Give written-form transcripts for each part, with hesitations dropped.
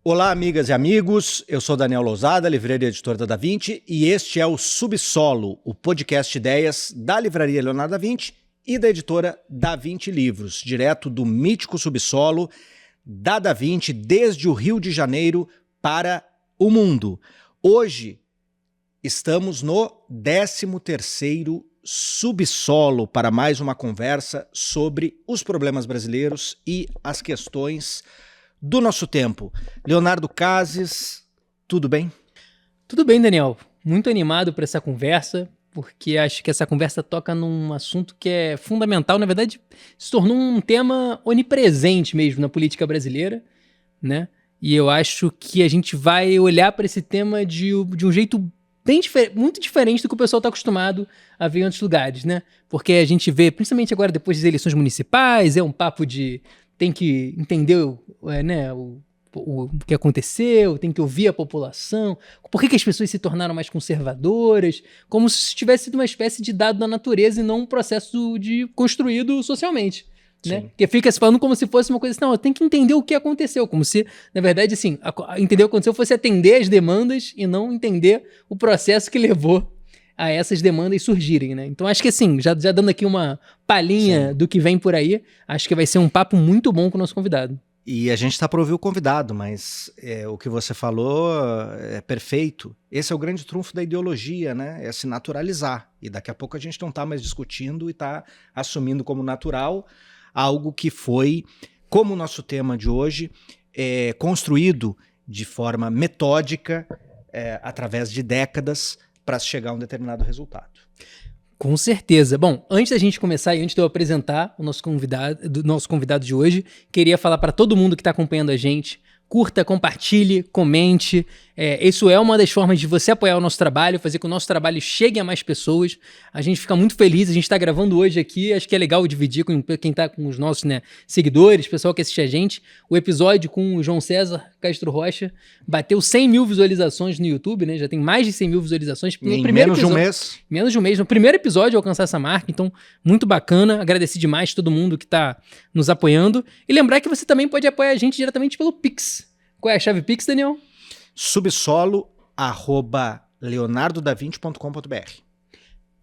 Olá, amigas e amigos. Eu sou Daniel Lousada, livreiro e editor da Da Vinci, e este é o Subsolo, o podcast ideias da livraria Leonardo da Vinci e da editora Da Vinci Livros, direto do mítico subsolo da Da Vinci, desde o Rio de Janeiro para o mundo. Hoje estamos no 13º subsolo para mais uma conversa sobre os problemas brasileiros e as questões do nosso tempo. Leonardo Cases, tudo bem? Tudo bem, Daniel. Muito animado por essa conversa, porque acho que essa conversa toca num assunto que é fundamental. Na verdade, se tornou um tema onipresente mesmo na política brasileira, né? E eu acho que a gente vai olhar para esse tema de um jeito muito diferente do que o pessoal está acostumado a ver em outros lugares, né? Porque a gente vê, principalmente agora depois das eleições municipais, é um papo de tem que entender o que aconteceu, tem que ouvir a população, por que as pessoas se tornaram mais conservadoras, como se tivesse sido uma espécie de dado da natureza e não um processo construído socialmente. Né? Porque fica se falando como se fosse uma coisa assim, não, tem que entender o que aconteceu, como se, na verdade, assim, entender o que aconteceu fosse atender as demandas e não entender o processo que levou a essas demandas surgirem, né? Então acho que assim, já dando aqui uma palhinha do que vem por aí, acho que vai ser um papo muito bom com o nosso convidado. E a gente está para ouvir o convidado, mas o que você falou é perfeito. Esse é o grande trunfo da ideologia, né? É se naturalizar. E daqui a pouco a gente não está mais discutindo e está assumindo como natural algo que foi, como o nosso tema de hoje, construído de forma metódica, através de décadas, para chegar a um determinado resultado. Com certeza. Bom, antes da gente começar e antes de eu apresentar o nosso convidado de hoje, queria falar para todo mundo que está acompanhando a gente, curta, compartilhe, comente. Isso é uma das formas de você apoiar o nosso trabalho, fazer com que o nosso trabalho chegue a mais pessoas. A gente fica muito feliz, a gente está gravando hoje aqui, acho que é legal dividir com quem está com os nossos seguidores, pessoal que assiste a gente. O episódio com o João César Castro Rocha bateu 100 mil visualizações no YouTube, né? Já tem mais de 100 mil visualizações. Em menos de um mês. Menos de um mês. No primeiro episódio alcançar essa marca, então muito bacana. Agradeci demais todo mundo que está nos apoiando. E lembrar que você também pode apoiar a gente diretamente pelo Pix. Qual é a chave Pix, Daniel? subsolo@leonardodavinci.com.br.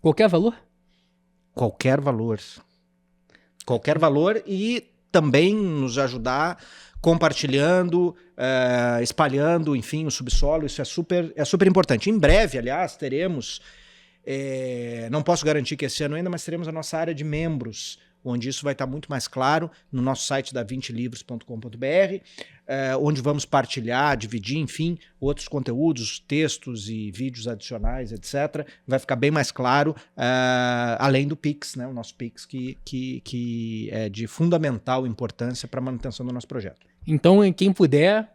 Qualquer valor? Qualquer valor. Qualquer valor e também nos ajudar compartilhando, espalhando, enfim, o subsolo. Isso é super importante. Em breve, aliás, teremos, não posso garantir que esse ano ainda, mas teremos a nossa área de membros, onde isso vai estar muito mais claro, no nosso site davincilivros.com.br, onde vamos partilhar, dividir, enfim, outros conteúdos, textos e vídeos adicionais, etc. Vai ficar bem mais claro, além do Pix, né, o nosso Pix, que é de fundamental importância para a manutenção do nosso projeto. Então, quem puder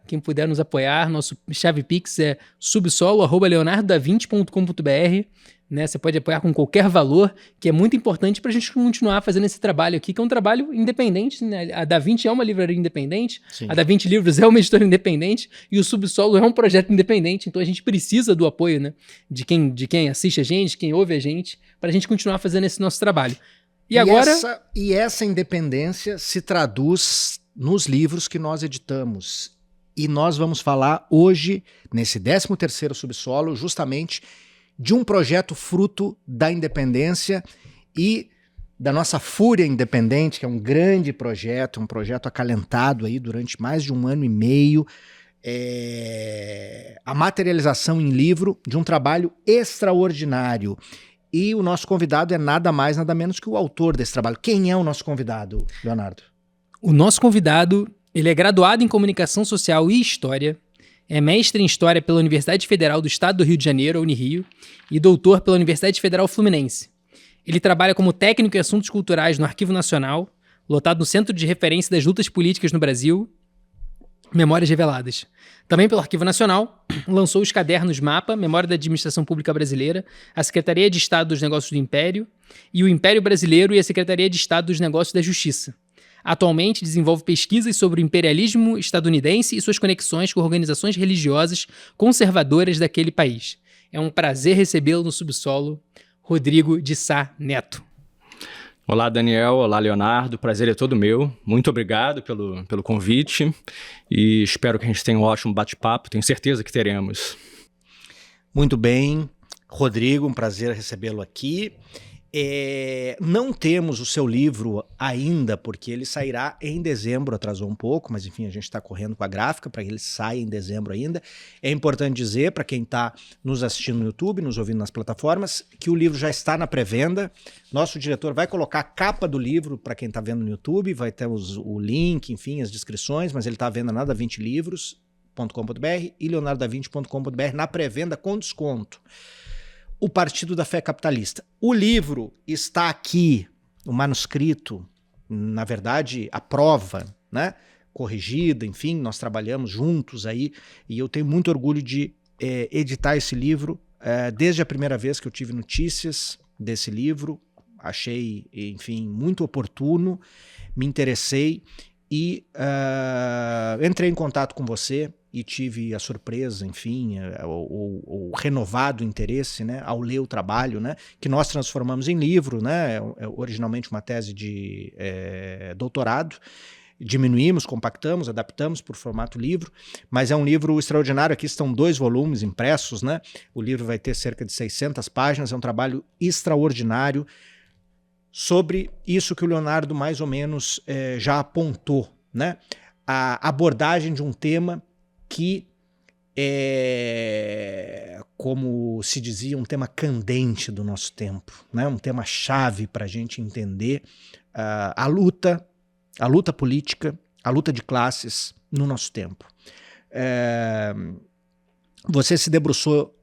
nos apoiar, nosso chave Pix é subsolo@leonardodavinci.com.br. Né, você pode apoiar com qualquer valor, que é muito importante para a gente continuar fazendo esse trabalho aqui, que é um trabalho independente. Né? A Da Vinci é uma livraria independente, sim. A Da Vinci Livros é uma editora independente e o Subsolo é um projeto independente, então a gente precisa do apoio, né, de quem assiste a gente, quem ouve a gente, para a gente continuar fazendo esse nosso trabalho. E essa independência se traduz nos livros que nós editamos. E nós vamos falar hoje, nesse 13º Subsolo, justamente de um projeto fruto da independência e da nossa Fúria Independente, que é um grande projeto, um projeto acalentado aí durante mais de 1 ano e meio, a materialização em livro de um trabalho extraordinário. E o nosso convidado é nada mais, nada menos que o autor desse trabalho. Quem é o nosso convidado, Leonardo? O nosso convidado, ele é graduado em Comunicação Social e História, é mestre em História pela Universidade Federal do Estado do Rio de Janeiro, a Unirio, e doutor pela Universidade Federal Fluminense. Ele trabalha como técnico em assuntos culturais no Arquivo Nacional, lotado no Centro de Referência das Lutas Políticas no Brasil, Memórias Reveladas. Também pelo Arquivo Nacional, lançou os cadernos MAPA, Memória da Administração Pública Brasileira, a Secretaria de Estado dos Negócios do Império, e o Império Brasileiro e a Secretaria de Estado dos Negócios da Justiça. Atualmente desenvolve pesquisas sobre o imperialismo estadunidense e suas conexões com organizações religiosas conservadoras daquele país. É um prazer recebê-lo no Subsolo, Rodrigo de Sá Neto. Olá, Daniel. Olá, Leonardo. O prazer é todo meu. Muito obrigado pelo convite e espero que a gente tenha um ótimo bate-papo. Tenho certeza que teremos. Muito bem. Rodrigo, um prazer recebê-lo aqui. Não temos o seu livro ainda, porque ele sairá em dezembro, atrasou um pouco, mas enfim, a gente está correndo com a gráfica para que ele saia em dezembro ainda. É importante dizer, para quem está nos assistindo no YouTube, nos ouvindo nas plataformas, que o livro já está na pré-venda. Nosso diretor vai colocar a capa do livro para quem está vendo no YouTube, vai ter o link, enfim, as descrições, mas ele está à venda na da20livros.com.br e leonardoda20.com.br na pré-venda com desconto. O Partido da Fé Capitalista. O livro está aqui, o manuscrito, na verdade, a prova, né? Corrigida, enfim, nós trabalhamos juntos aí, e eu tenho muito orgulho de editar esse livro. Desde a primeira vez que eu tive notícias desse livro, achei, enfim, muito oportuno, me interessei e entrei em contato com você e tive a surpresa, enfim, o renovado interesse, né, ao ler o trabalho, né, que nós transformamos em livro, né, originalmente uma tese de doutorado, diminuímos, compactamos, adaptamos para o formato livro, mas é um livro extraordinário. Aqui estão 2 volumes impressos, né, o livro vai ter cerca de 600 páginas, é um trabalho extraordinário sobre isso que o Leonardo mais ou menos já apontou, né, a abordagem de um tema que é, como se dizia, um tema candente do nosso tempo, né? Um tema chave para a gente entender a luta política, a luta de classes no nosso tempo. Você se debruçou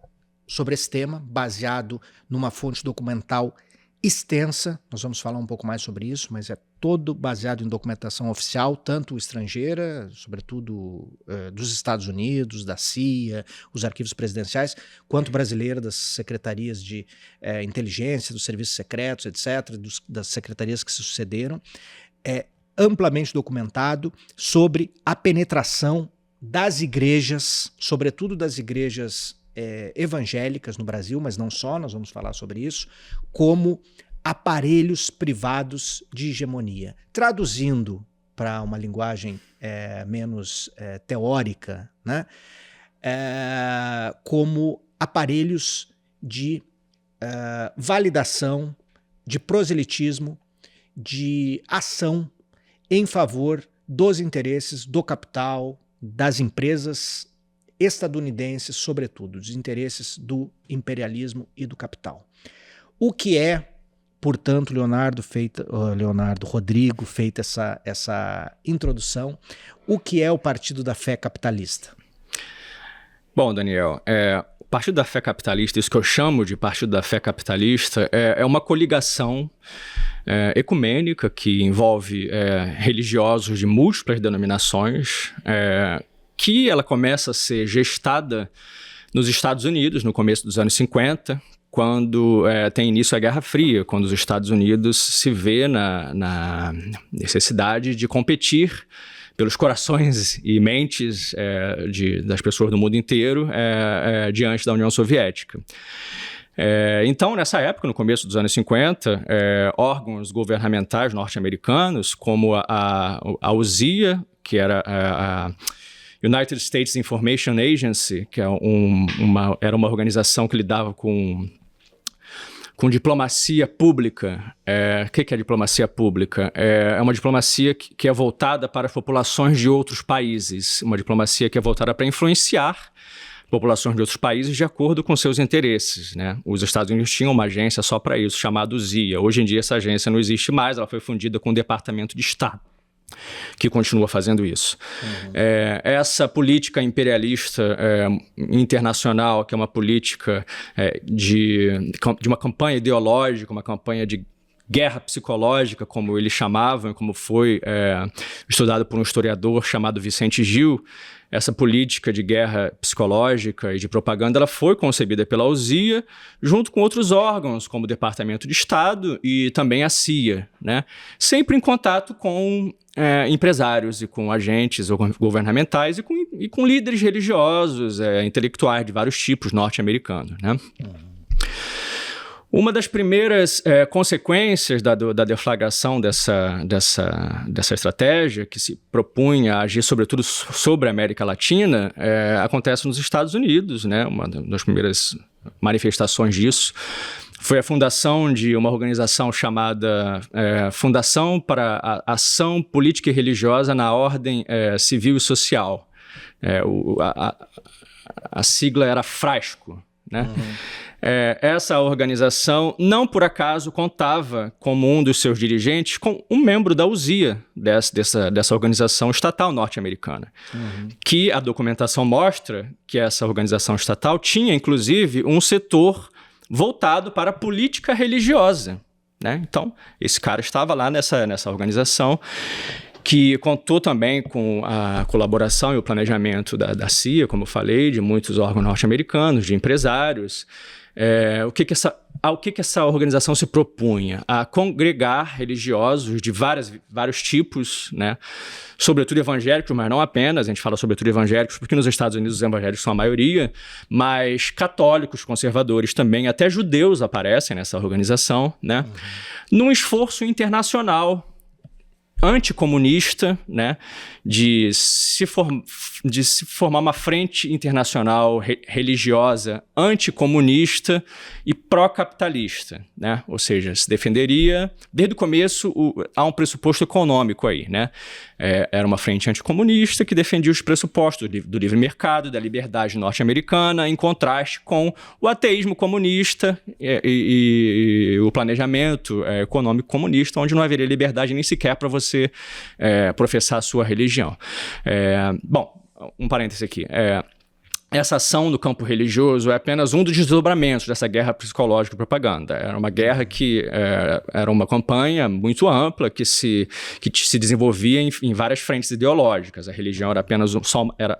sobre esse tema, baseado numa fonte documental extensa, nós vamos falar um pouco mais sobre isso, mas é todo baseado em documentação oficial, tanto estrangeira, sobretudo dos Estados Unidos, da CIA, os arquivos presidenciais, quanto brasileira, das secretarias de inteligência, dos serviços secretos, etc., das secretarias que se sucederam. É amplamente documentado sobre a penetração das igrejas, sobretudo das igrejas evangélicas no Brasil, mas não só, nós vamos falar sobre isso, como aparelhos privados de hegemonia. Traduzindo para uma linguagem menos teórica, né? Como aparelhos de validação, de proselitismo, de ação em favor dos interesses do capital, das empresas estadunidenses, sobretudo, dos interesses do imperialismo e do capital. O que é, portanto, Rodrigo, feita essa introdução, o que é o Partido da Fé Capitalista? Bom, Daniel, o Partido da Fé Capitalista, isso que eu chamo de Partido da Fé Capitalista, é uma coligação ecumênica que envolve religiosos de múltiplas denominações, que ela começa a ser gestada nos Estados Unidos no começo dos anos 50, quando tem início a Guerra Fria, quando os Estados Unidos se vê na necessidade de competir pelos corações e mentes das pessoas do mundo inteiro diante da União Soviética. Então, nessa época, no começo dos anos 50, órgãos governamentais norte-americanos, como a USIA, que era a United States Information Agency, que era uma organização que lidava com diplomacia pública. O que é diplomacia pública? É uma diplomacia que é voltada para as populações de outros países, uma diplomacia que é voltada para influenciar populações de outros países de acordo com seus interesses, né? Os Estados Unidos tinham uma agência só para isso, chamada USIA. Hoje em dia essa agência não existe mais, ela foi fundida com o Departamento de Estado, que continua fazendo isso. Uhum. Essa política imperialista internacional, que é uma política de uma campanha ideológica, uma campanha de guerra psicológica, como eles chamavam, como foi estudado por um historiador chamado Vicente Gil. Essa política de guerra psicológica e de propaganda, ela foi concebida pela USIA, junto com outros órgãos, como o Departamento de Estado e também a CIA, né? Sempre em contato com empresários e com agentes governamentais e com líderes religiosos, intelectuais de vários tipos norte-americanos, né? Uma das primeiras consequências da deflagração dessa estratégia, que se propunha a agir sobretudo sobre a América Latina, acontece nos Estados Unidos, né? Uma das primeiras manifestações disso foi a fundação de uma organização chamada Fundação para a Ação Política e Religiosa na Ordem Civil e Social. A sigla era FRASCO, né? Essa organização, não por acaso, contava como um dos seus dirigentes com um membro da UZIA, dessa organização estatal norte-americana, que a documentação mostra que essa organização estatal tinha, inclusive, um setor voltado para a política religiosa, né? Então, esse cara estava lá nessa organização, que contou também com a colaboração e o planejamento da CIA, como eu falei, de muitos órgãos norte-americanos, de empresários. O que essa organização se propunha? A congregar religiosos de vários tipos, né? Sobretudo evangélicos, mas não apenas. A gente fala sobretudo evangélicos porque nos Estados Unidos os evangélicos são a maioria, mas católicos, conservadores também, até judeus aparecem nessa organização, né? Num esforço internacional anticomunista, né, de se formar uma frente internacional religiosa anticomunista e pró-capitalista, né? Ou seja, se defenderia, desde o começo, há um pressuposto econômico aí, né? Era uma frente anticomunista que defendia os pressupostos do livre mercado, da liberdade norte-americana, em contraste com o ateísmo comunista e o planejamento econômico comunista, onde não haveria liberdade nem sequer para você professar a sua religião. Bom, um parêntese aqui. Essa ação no campo religioso é apenas um dos desdobramentos dessa guerra psicológica e propaganda. Era uma guerra que era uma campanha muito ampla que se desenvolvia em várias frentes ideológicas. A religião era apenas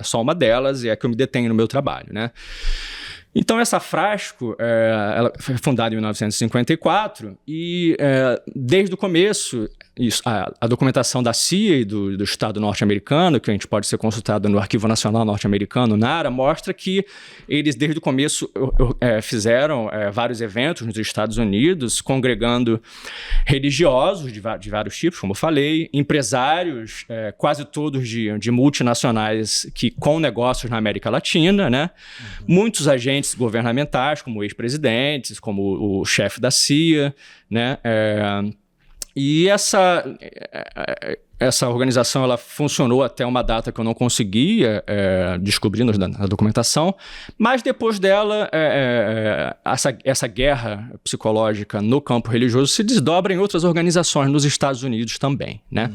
só uma delas e é que eu me detenho no meu trabalho, né? Então, essa FRASCO, ela foi fundada em 1954 e, desde o começo, a documentação da CIA e do Estado norte-americano, que a gente pode ser consultado no Arquivo Nacional Norte-Americano, NARA, mostra que eles, desde o começo, fizeram vários eventos nos Estados Unidos, congregando religiosos de vários tipos, como eu falei, empresários, quase todos de multinacionais com negócios na América Latina, né? Muitos agentes governamentais, como ex-presidentes, como o chefe da CIA, né? E essa organização ela funcionou até uma data que eu não conseguia descobrir na documentação, mas depois dela, essa guerra psicológica no campo religioso se desdobra em outras organizações nos Estados Unidos também, né?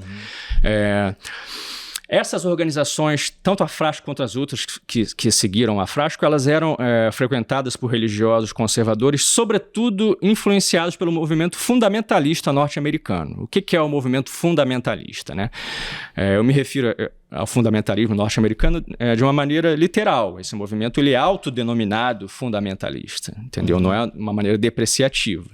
Essas organizações, tanto a FRASCO quanto as outras que seguiram a FRASCO, elas eram frequentadas por religiosos conservadores, sobretudo influenciados pelo movimento fundamentalista norte-americano. O que é o movimento fundamentalista, né? Eu me refiro ao fundamentalismo norte-americano de uma maneira literal. Esse movimento ele é autodenominado fundamentalista, entendeu? Não é uma maneira depreciativa.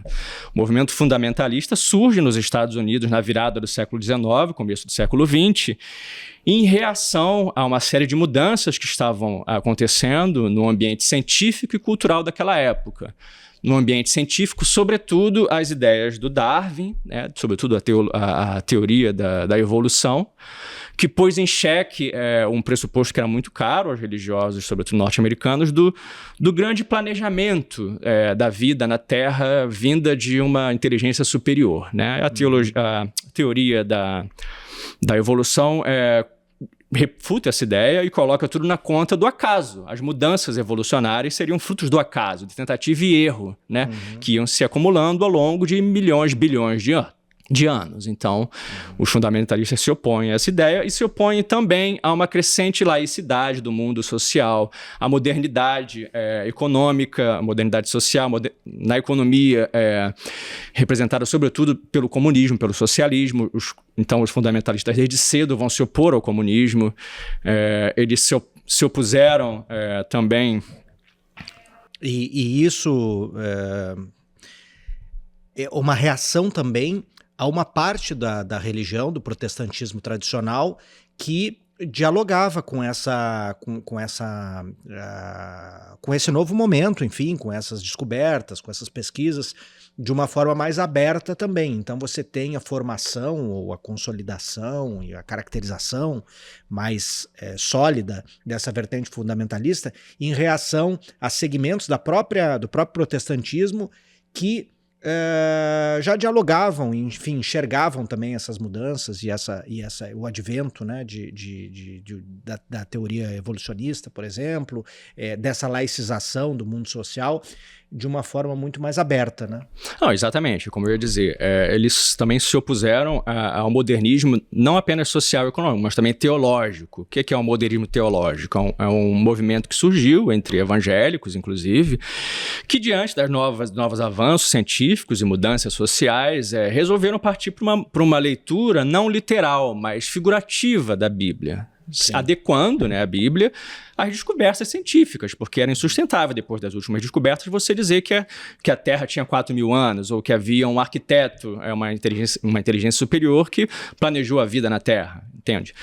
O movimento fundamentalista surge nos Estados Unidos na virada do século XIX, começo do século XX, em reação a uma série de mudanças que estavam acontecendo no ambiente científico e cultural daquela época. No ambiente científico, sobretudo as ideias do Darwin, né, sobretudo a teoria da evolução, que pôs em xeque um pressuposto que era muito caro aos religiosos, sobretudo norte-americanos, do grande planejamento da vida na Terra vinda de uma inteligência superior, né? A teoria da evolução refuta essa ideia e coloca tudo na conta do acaso. As mudanças evolucionárias seriam frutos do acaso, de tentativa e erro, né? Que iam se acumulando ao longo de milhões, bilhões de anos. Então, os fundamentalistas se opõem a essa ideia e se opõem também a uma crescente laicidade do mundo social, a modernidade econômica, a modernidade social, na economia representada sobretudo pelo comunismo, pelo socialismo. Então, os fundamentalistas desde cedo vão se opor ao comunismo. Eles se opuseram também. E isso é uma reação também a uma parte da religião, do protestantismo tradicional, que dialogava com esse novo momento, enfim, com essas descobertas, com essas pesquisas, de uma forma mais aberta também. Então você tem a formação ou a consolidação e a caracterização mais sólida dessa vertente fundamentalista em reação a segmentos do próprio protestantismo que já dialogavam, enfim, enxergavam também essas mudanças e o advento, né, da teoria evolucionista, por exemplo, dessa laicização do mundo social de uma forma muito mais aberta, né? Não, exatamente, como eu ia dizer, eles também se opuseram ao modernismo não apenas social e econômico, mas também teológico. O que é o modernismo teológico? É um movimento que surgiu entre evangélicos, inclusive, que diante das novos avanços científicos e mudanças sociais, resolveram partir para uma leitura não literal, mas figurativa da Bíblia. Sim. Adequando, né, a Bíblia às descobertas científicas, porque era insustentável, depois das últimas descobertas, você dizer que a Terra tinha 4.000 anos, ou que havia um arquiteto, uma inteligência superior que planejou a vida na Terra, entende?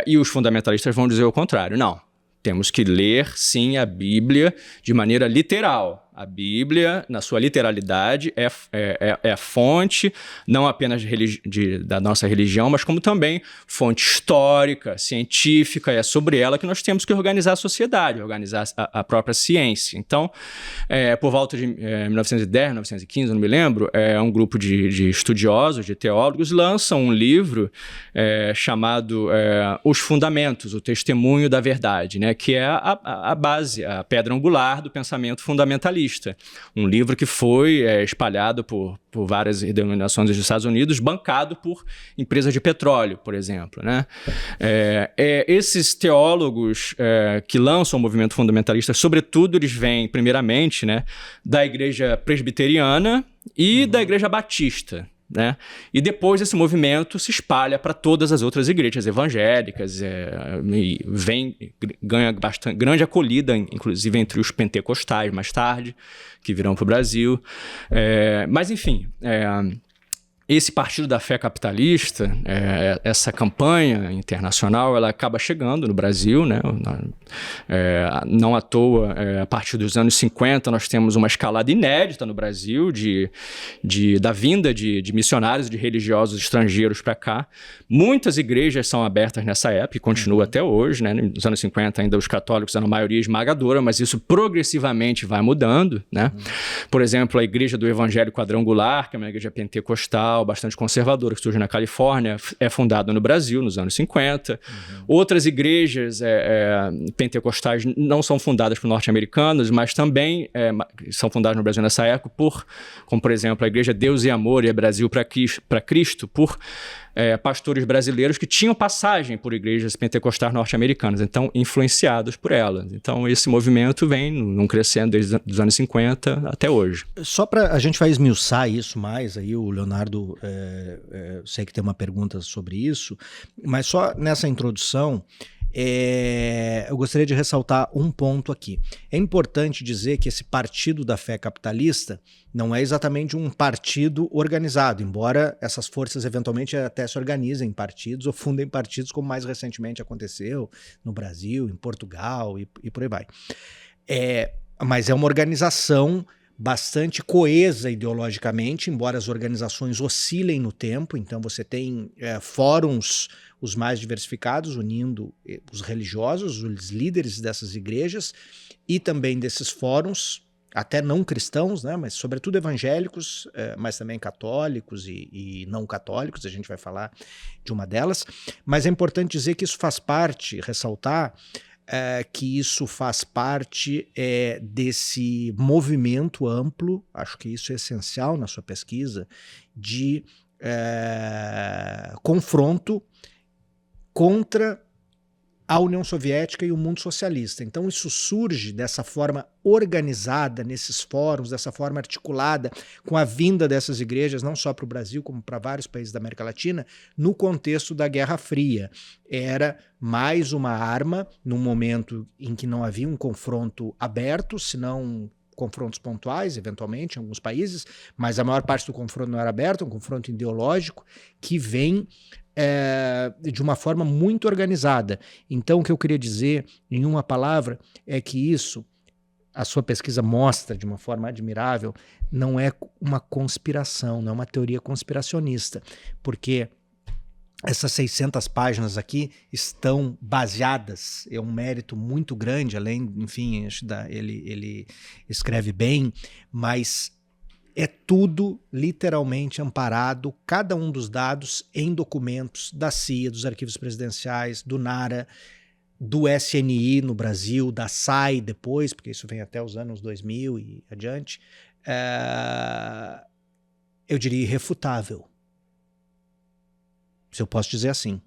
E os fundamentalistas vão dizer o contrário. Não, temos que ler, sim, a Bíblia de maneira literal. A Bíblia, na sua literalidade, é a fonte não apenas da nossa religião, mas como também fonte histórica, científica. É sobre ela que nós temos que organizar a sociedade, organizar a própria ciência. Então, por volta de 1910, 1915, não me lembro, um grupo de estudiosos, de teólogos, lançam um livro chamado Os Fundamentos, o Testemunho da Verdade, né, que é a base, a pedra angular do pensamento fundamentalista. Um livro que foi espalhado por várias denominações dos Estados Unidos, bancado por empresas de petróleo, por exemplo, né? Esses teólogos que lançam o movimento fundamentalista, sobretudo, eles vêm, primeiramente, né, da igreja presbiteriana e da igreja batista. Né? E depois esse movimento se espalha para todas as outras igrejas evangélicas, ganha bastante grande acolhida, inclusive entre os pentecostais mais tarde, que virão para o Brasil. Mas enfim, esse partido da fé capitalista, essa campanha internacional, ela acaba chegando no Brasil, né? Não à toa, a partir dos anos 50, nós temos uma escalada inédita no Brasil da vinda de missionários, de religiosos estrangeiros para cá. Muitas igrejas são abertas nessa época e continua até hoje, né? Nos anos 50 ainda os católicos eram a maioria esmagadora, mas isso progressivamente vai mudando, né? Por exemplo, a igreja do Evangelho Quadrangular, que é uma igreja pentecostal, bastante conservadora, que surge na Califórnia, é fundada no Brasil nos anos 50. Outras igrejas pentecostais não são fundadas por norte-americanos, mas também são fundadas no Brasil nessa época como por exemplo, a igreja Deus e Amor e Brasil para Cristo, por pastores brasileiros que tinham passagem por igrejas pentecostais norte-americanas, então influenciados por elas. Então esse movimento vem crescendo desde os anos 50 até hoje. Só para a gente vai esmiuçar isso mais, aí o Leonardo, sei que tem uma pergunta sobre isso, mas só nessa introdução, eu gostaria de ressaltar um ponto aqui. É importante dizer que esse partido da fé capitalista não é exatamente um partido organizado, embora essas forças eventualmente até se organizem em partidos ou fundem partidos, como mais recentemente aconteceu no Brasil, em Portugal e por aí vai. Mas é uma organização bastante coesa ideologicamente, embora as organizações oscilem no tempo. Então você tem fóruns os mais diversificados, unindo os religiosos, os líderes dessas igrejas e também desses fóruns, até não cristãos, né, mas sobretudo evangélicos, mas também católicos e não católicos, a gente vai falar de uma delas. Mas é importante dizer que isso faz parte, ressaltar, que isso faz parte desse movimento amplo, acho que isso é essencial na sua pesquisa, de confronto contra a União Soviética e o mundo socialista. Então isso surge dessa forma organizada, nesses fóruns, dessa forma articulada, com a vinda dessas igrejas, não só para o Brasil, como para vários países da América Latina, no contexto da Guerra Fria. Era mais uma arma, num momento em que não havia um confronto aberto, senão confrontos pontuais, eventualmente, em alguns países, mas a maior parte do confronto não era aberto, é um confronto ideológico que vem de uma forma muito organizada. Então, o que eu queria dizer, em uma palavra, é que isso, a sua pesquisa mostra de uma forma admirável, não é uma conspiração, não é uma teoria conspiracionista, porque essas 600 páginas aqui estão baseadas, é um mérito muito grande, além, enfim, ele escreve bem, mas é tudo literalmente amparado, cada um dos dados em documentos da CIA, dos arquivos presidenciais, do NARA, do SNI no Brasil, da SAI depois, porque isso vem até os anos 2000 e adiante, eu diria irrefutável. Se eu posso dizer assim.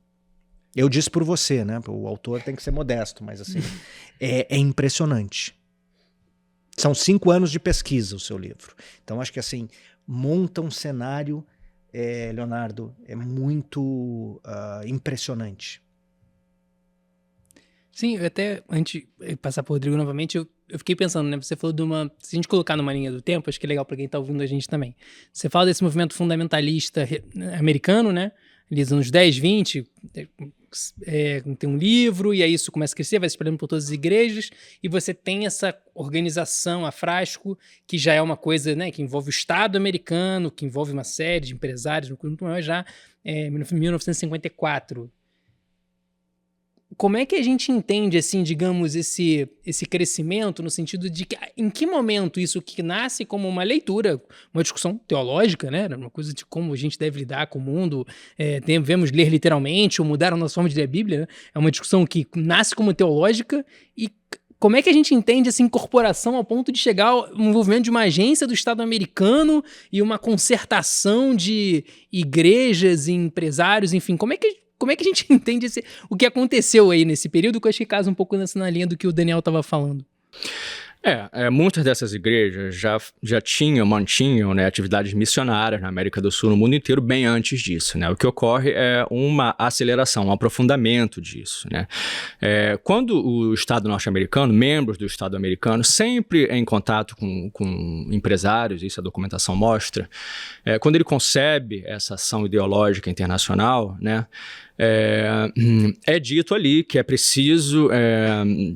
Eu disse por você, né? O autor tem que ser modesto, mas assim, é impressionante. São 5 anos de pesquisa o seu livro. Então, acho que assim, monta um cenário, Leonardo, é muito impressionante. Sim, até antes de passar para o Rodrigo novamente, eu fiquei pensando, né? Você falou de uma... Se a gente colocar numa linha do tempo, acho que é legal para quem está ouvindo a gente também. Você fala desse movimento fundamentalista americano, né? Ali nos anos 10, 20, tem um livro, e aí isso começa a crescer, vai se espalhando por todas as igrejas, e você tem essa organização, a Frasco, que já é uma coisa, né, que envolve o Estado americano, que envolve uma série de empresários, muito maior já, em 1954. Como é que a gente entende, assim, digamos, esse crescimento no sentido de que, em que momento isso que nasce como uma leitura, uma discussão teológica, né? Uma coisa de como a gente deve lidar com o mundo, devemos ler literalmente ou mudar a nossa forma de ler a Bíblia, né? É uma discussão que nasce como teológica e como é que a gente entende essa incorporação ao ponto de chegar ao envolvimento de uma agência do Estado americano e uma concertação de igrejas e empresários, enfim, como é que a gente entende o que aconteceu aí nesse período, que eu acho que casa um pouco na linha do que o Daniel estava falando? Muitas dessas igrejas já mantinham, né, atividades missionárias na América do Sul, no mundo inteiro, bem antes disso, né? O que ocorre é uma aceleração, um aprofundamento disso, né? Quando o Estado norte-americano, membros do Estado americano, sempre em contato com empresários, isso a documentação mostra, quando ele concebe essa ação ideológica internacional, né, é dito ali que é preciso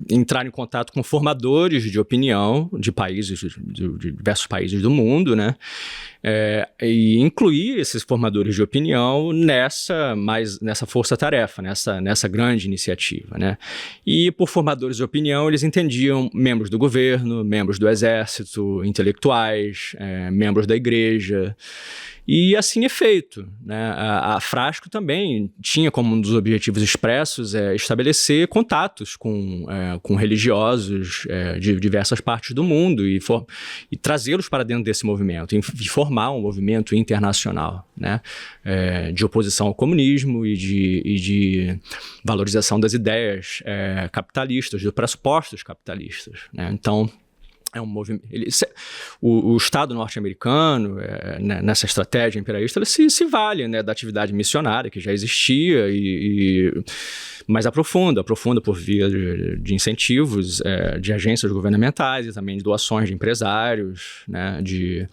entrar em contato com formadores de opinião de países, de diversos países do mundo, né? E incluir esses formadores de opinião nessa força-tarefa, nessa grande iniciativa, né? E por formadores de opinião eles entendiam membros do governo, membros do exército, intelectuais, membros da igreja. E assim é feito, né? A Frasco também tinha como um dos objetivos expressos estabelecer contatos com religiosos de diversas partes do mundo e trazê-los para dentro desse movimento, e formar um movimento internacional, né? De oposição ao comunismo e de valorização das ideias capitalistas, dos pressupostos capitalistas, né? Então, é um movimento. O Estado norte-americano, nessa estratégia imperialista, ele se vale, né, da atividade missionária que já existia, mas aprofunda por via de incentivos de agências governamentais e também de doações de empresários, né, de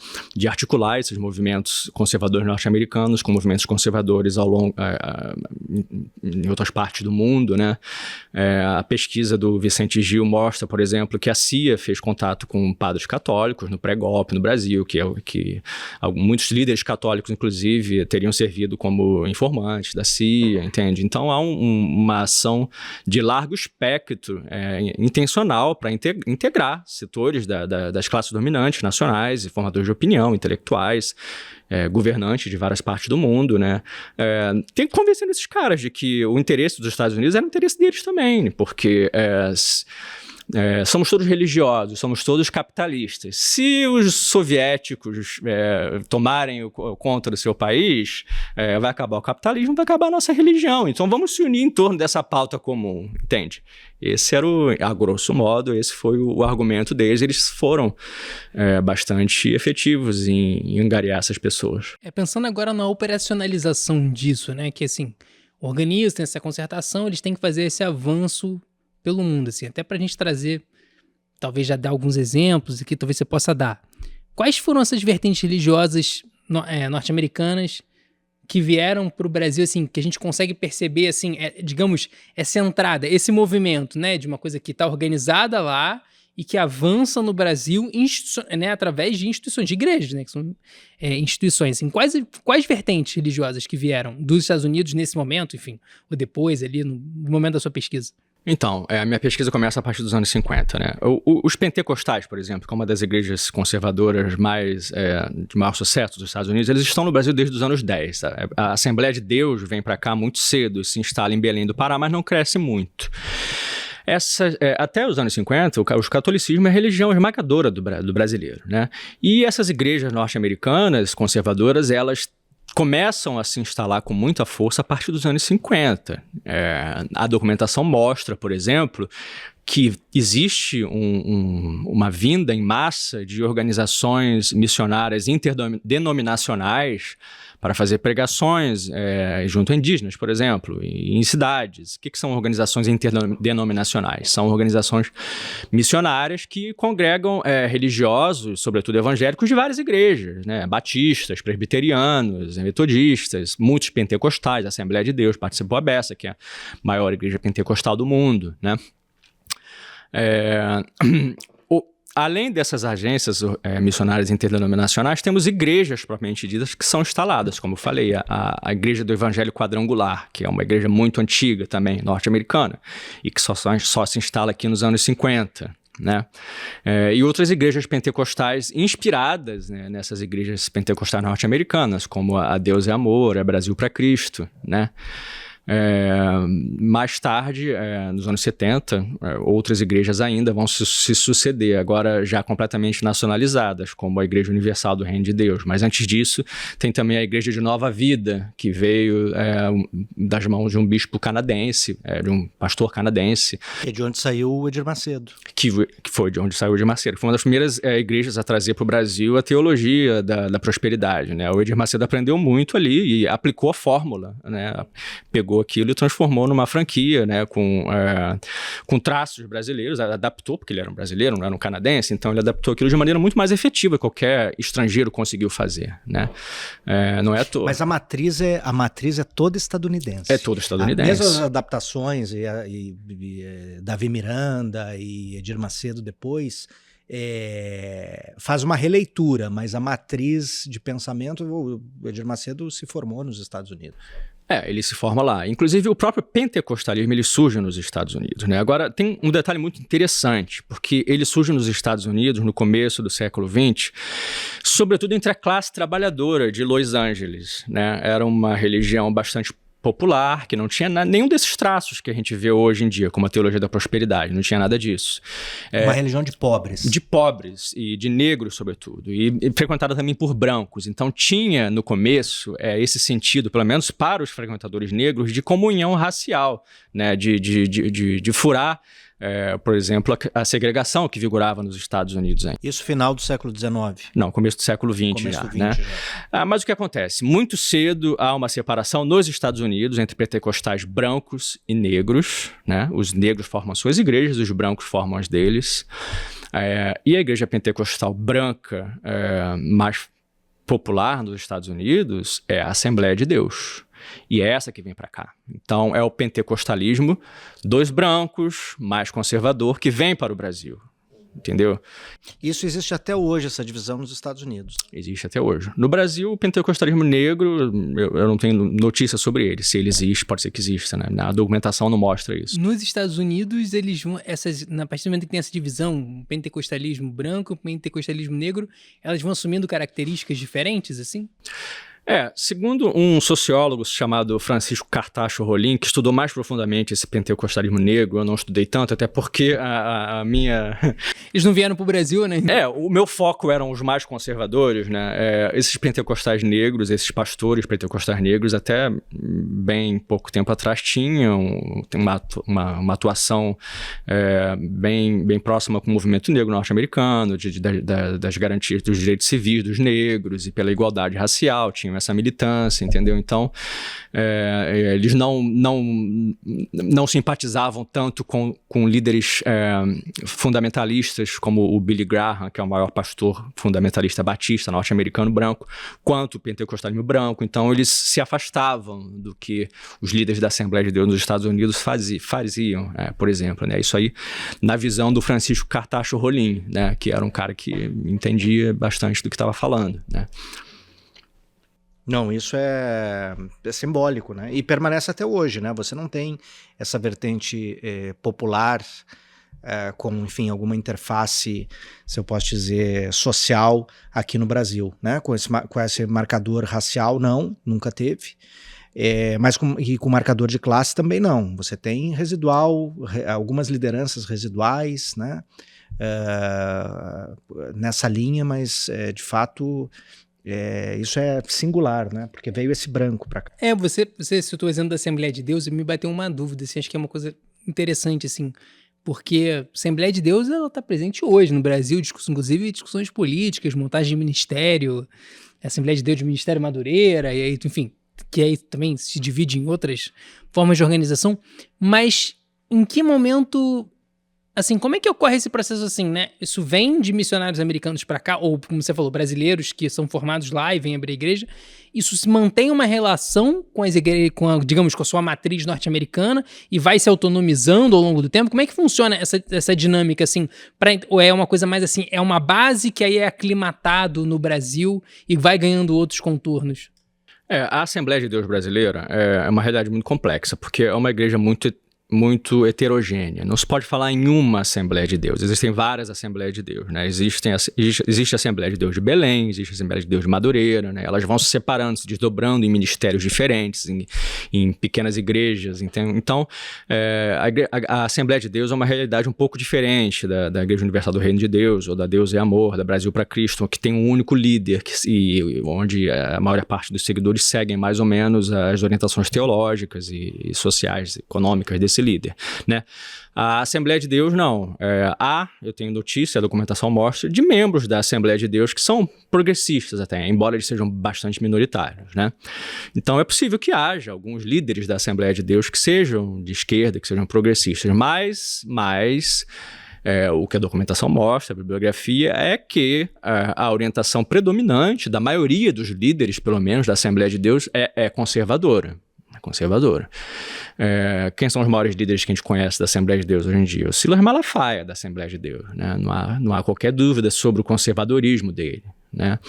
articular esses movimentos conservadores norte-americanos com movimentos conservadores em outras partes do mundo, né? A pesquisa do Vicente Gil mostra, por exemplo, que a CIA fez contato com padres católicos no pré-golpe no Brasil, que muitos líderes católicos, inclusive, teriam servido como informantes da CIA, entende? Então, há uma ação de largo espectro intencional para integrar setores das classes dominantes nacionais e formadores de opinião, intelectuais, governantes de várias partes do mundo, né? Tem que convencer esses caras de que o interesse dos Estados Unidos era o interesse deles também, porque somos todos religiosos, somos todos capitalistas. Se os soviéticos tomarem conta do seu país, vai acabar o capitalismo, vai acabar a nossa religião. Então vamos se unir em torno dessa pauta comum, entende? Esse era a grosso modo, esse foi o argumento deles. Eles foram bastante efetivos em angariar essas pessoas. Pensando agora na operacionalização disso, né? Que assim, organiza, tem essa concertação, eles têm que fazer esse avanço pelo mundo, assim, até pra gente trazer talvez já dar alguns exemplos aqui, talvez você possa dar. Quais foram essas vertentes religiosas norte-americanas que vieram para o Brasil, assim, que a gente consegue perceber, assim, digamos, essa entrada, esse movimento, né, de uma coisa que está organizada lá e que avança no Brasil, né, através de instituições, de igrejas, né, que são instituições. Assim, quais vertentes religiosas que vieram dos Estados Unidos nesse momento, enfim, ou depois, ali, no momento da sua pesquisa? Então, a minha pesquisa começa a partir dos anos 50, né? Os pentecostais, por exemplo, que é uma das igrejas conservadoras de maior sucesso dos Estados Unidos, eles estão no Brasil desde os anos 10. Tá? A Assembleia de Deus vem para cá muito cedo, se instala em Belém do Pará, mas não cresce muito. Até os anos 50, o catolicismo é a religião esmagadora do brasileiro, né? E essas igrejas norte-americanas conservadoras, elas começam a se instalar com muita força a partir dos anos 50. A documentação mostra, por exemplo, que existe uma vinda em massa de organizações missionárias interdenominacionais para fazer pregações junto a indígenas, por exemplo, em cidades. O que são organizações interdenominacionais? São organizações missionárias que congregam religiosos, sobretudo evangélicos, de várias igrejas, né? Batistas, presbiterianos, metodistas, muitos pentecostais, a Assembleia de Deus participou a beça, que é a maior igreja pentecostal do mundo, né? Além dessas agências missionárias interdenominacionais, temos igrejas propriamente ditas que são instaladas, como eu falei, a Igreja do Evangelho Quadrangular, que é uma igreja muito antiga também, norte-americana, e que só se instala aqui nos anos 50. Né? E outras igrejas pentecostais inspiradas, né, nessas igrejas pentecostais norte-americanas, como a Deus é Amor, a Brasil para Cristo, né? Mais tarde, nos anos 70, outras igrejas ainda vão se suceder, agora já completamente nacionalizadas, como a Igreja Universal do Reino de Deus. Mas antes disso, tem também a Igreja de Nova Vida, que veio das mãos de um bispo canadense, de um pastor canadense. É de onde saiu o Edir Macedo. Que foi de onde saiu o Edir Macedo. Foi uma das primeiras igrejas a trazer para o Brasil a teologia da prosperidade, né? O Edir Macedo aprendeu muito ali e aplicou a fórmula, né? Pegou aquilo e transformou numa franquia, né, com traços brasileiros, adaptou, porque ele era um brasileiro, não era um canadense, então ele adaptou aquilo de maneira muito mais efetiva que qualquer estrangeiro conseguiu fazer, né? Não é à toa. Mas a matriz é toda estadunidense. É toda estadunidense. Mesmo as adaptações, e Davi Miranda e Edir Macedo depois, faz uma releitura, mas a matriz de pensamento, o Edir Macedo se formou nos Estados Unidos. Ele se forma lá. Inclusive, o próprio pentecostalismo, ele surge nos Estados Unidos, né? Agora, tem um detalhe muito interessante, porque ele surge nos Estados Unidos no começo do século XX, sobretudo entre a classe trabalhadora de Los Angeles, né? Era uma religião bastante popular, que não tinha nenhum desses traços que a gente vê hoje em dia, como a teologia da prosperidade, não tinha nada disso. Uma religião de pobres. De pobres e de negros, sobretudo, e frequentada também por brancos. Então tinha, no começo, esse sentido, pelo menos para os frequentadores negros, de comunhão racial, né? de furar, por exemplo, a segregação que vigorava nos Estados Unidos ainda. Isso final do século XIX? Não, começo do século XX né? Mas o que acontece? Muito cedo há uma separação nos Estados Unidos entre pentecostais brancos e negros, né? Os negros formam suas igrejas, os brancos formam as deles. E a igreja pentecostal branca mais popular nos Estados Unidos é a Assembleia de Deus. E é essa que vem para cá. Então, é o pentecostalismo dos brancos, mais conservador, que vem para o Brasil. Entendeu? Isso existe até hoje, essa divisão nos Estados Unidos. Existe até hoje. No Brasil, o pentecostalismo negro, eu não tenho notícia sobre ele. Se ele existe, pode ser que exista, né? A documentação não mostra isso. Nos Estados Unidos, eles vão, na partir do momento que tem essa divisão, pentecostalismo branco, pentecostalismo negro, elas vão assumindo características diferentes, assim? Segundo um sociólogo chamado Francisco Cartacho Rolim, que estudou mais profundamente esse pentecostalismo negro, eu não estudei tanto, até porque a minha... Eles não vieram para o Brasil, né? O meu foco eram os mais conservadores, né? Esses pentecostais negros, esses pastores pentecostais negros, até bem pouco tempo atrás tinham uma atuação bem próxima com o movimento negro norte-americano, das garantias dos direitos civis dos negros e pela igualdade racial, tinham essa militância, entendeu? Então, eles não simpatizavam tanto com líderes fundamentalistas como o Billy Graham, que é o maior pastor fundamentalista batista norte-americano branco, quanto o pentecostalismo branco. Então, eles se afastavam do que os líderes da Assembleia de Deus nos Estados Unidos faziam, por exemplo, né? Isso aí na visão do Francisco Cartacho Rolim, né? Que era um cara que entendia bastante do que estava falando, né? Não, isso é simbólico, né? E permanece até hoje, né? Você não tem essa vertente popular com, enfim, alguma interface, se eu posso dizer, social aqui no Brasil, né? Com esse marcador racial, não, nunca teve. Mas com marcador de classe também não. Você tem residual, algumas lideranças residuais, né? Nessa linha, mas de fato isso é singular, né? Porque veio esse branco para cá. Você citou o exemplo da Assembleia de Deus e me bateu uma dúvida, assim, acho que é uma coisa interessante, assim, porque a Assembleia de Deus ela está presente hoje no Brasil, inclusive discussões políticas, montagem de ministério, a Assembleia de Deus de Ministério Madureira, e aí, enfim, que aí também se divide em outras formas de organização, mas em que momento, assim, como é que ocorre esse processo assim, né? Isso vem de missionários americanos para cá, ou como você falou, brasileiros que são formados lá e vêm abrir a igreja, isso se mantém uma relação com as igrejas, digamos, com a sua matriz norte-americana e vai se autonomizando ao longo do tempo? Como é que funciona essa dinâmica, assim? Ou é uma coisa mais assim, é uma base que aí é aclimatado no Brasil e vai ganhando outros contornos? A Assembleia de Deus brasileira é uma realidade muito complexa, porque é uma igreja muito heterogênea. Não se pode falar em uma Assembleia de Deus. Existem várias Assembleias de Deus, né? Existe a Assembleia de Deus de Belém, existe a Assembleia de Deus de Madureira, né? Elas vão se separando, se desdobrando em ministérios diferentes, em pequenas igrejas. Então, a Assembleia de Deus é uma realidade um pouco diferente da Igreja Universal do Reino de Deus, ou da Deus e Amor, da Brasil para Cristo, que tem um único líder, onde a maior parte dos seguidores seguem mais ou menos as orientações teológicas e sociais, econômicas desse líder, né? A Assembleia de Deus não. Eu tenho notícia, a documentação mostra, de membros da Assembleia de Deus que são progressistas até, embora eles sejam bastante minoritários, né? Então é possível que haja alguns líderes da Assembleia de Deus que sejam de esquerda, que sejam progressistas, mas o que a documentação mostra, a bibliografia, é que a orientação predominante da maioria dos líderes, pelo menos da Assembleia de Deus, é conservadora. Quem são os maiores líderes que a gente conhece da Assembleia de Deus hoje em dia? O Silas Malafaia, da Assembleia de Deus, né? Não há qualquer dúvida sobre o conservadorismo dele, né?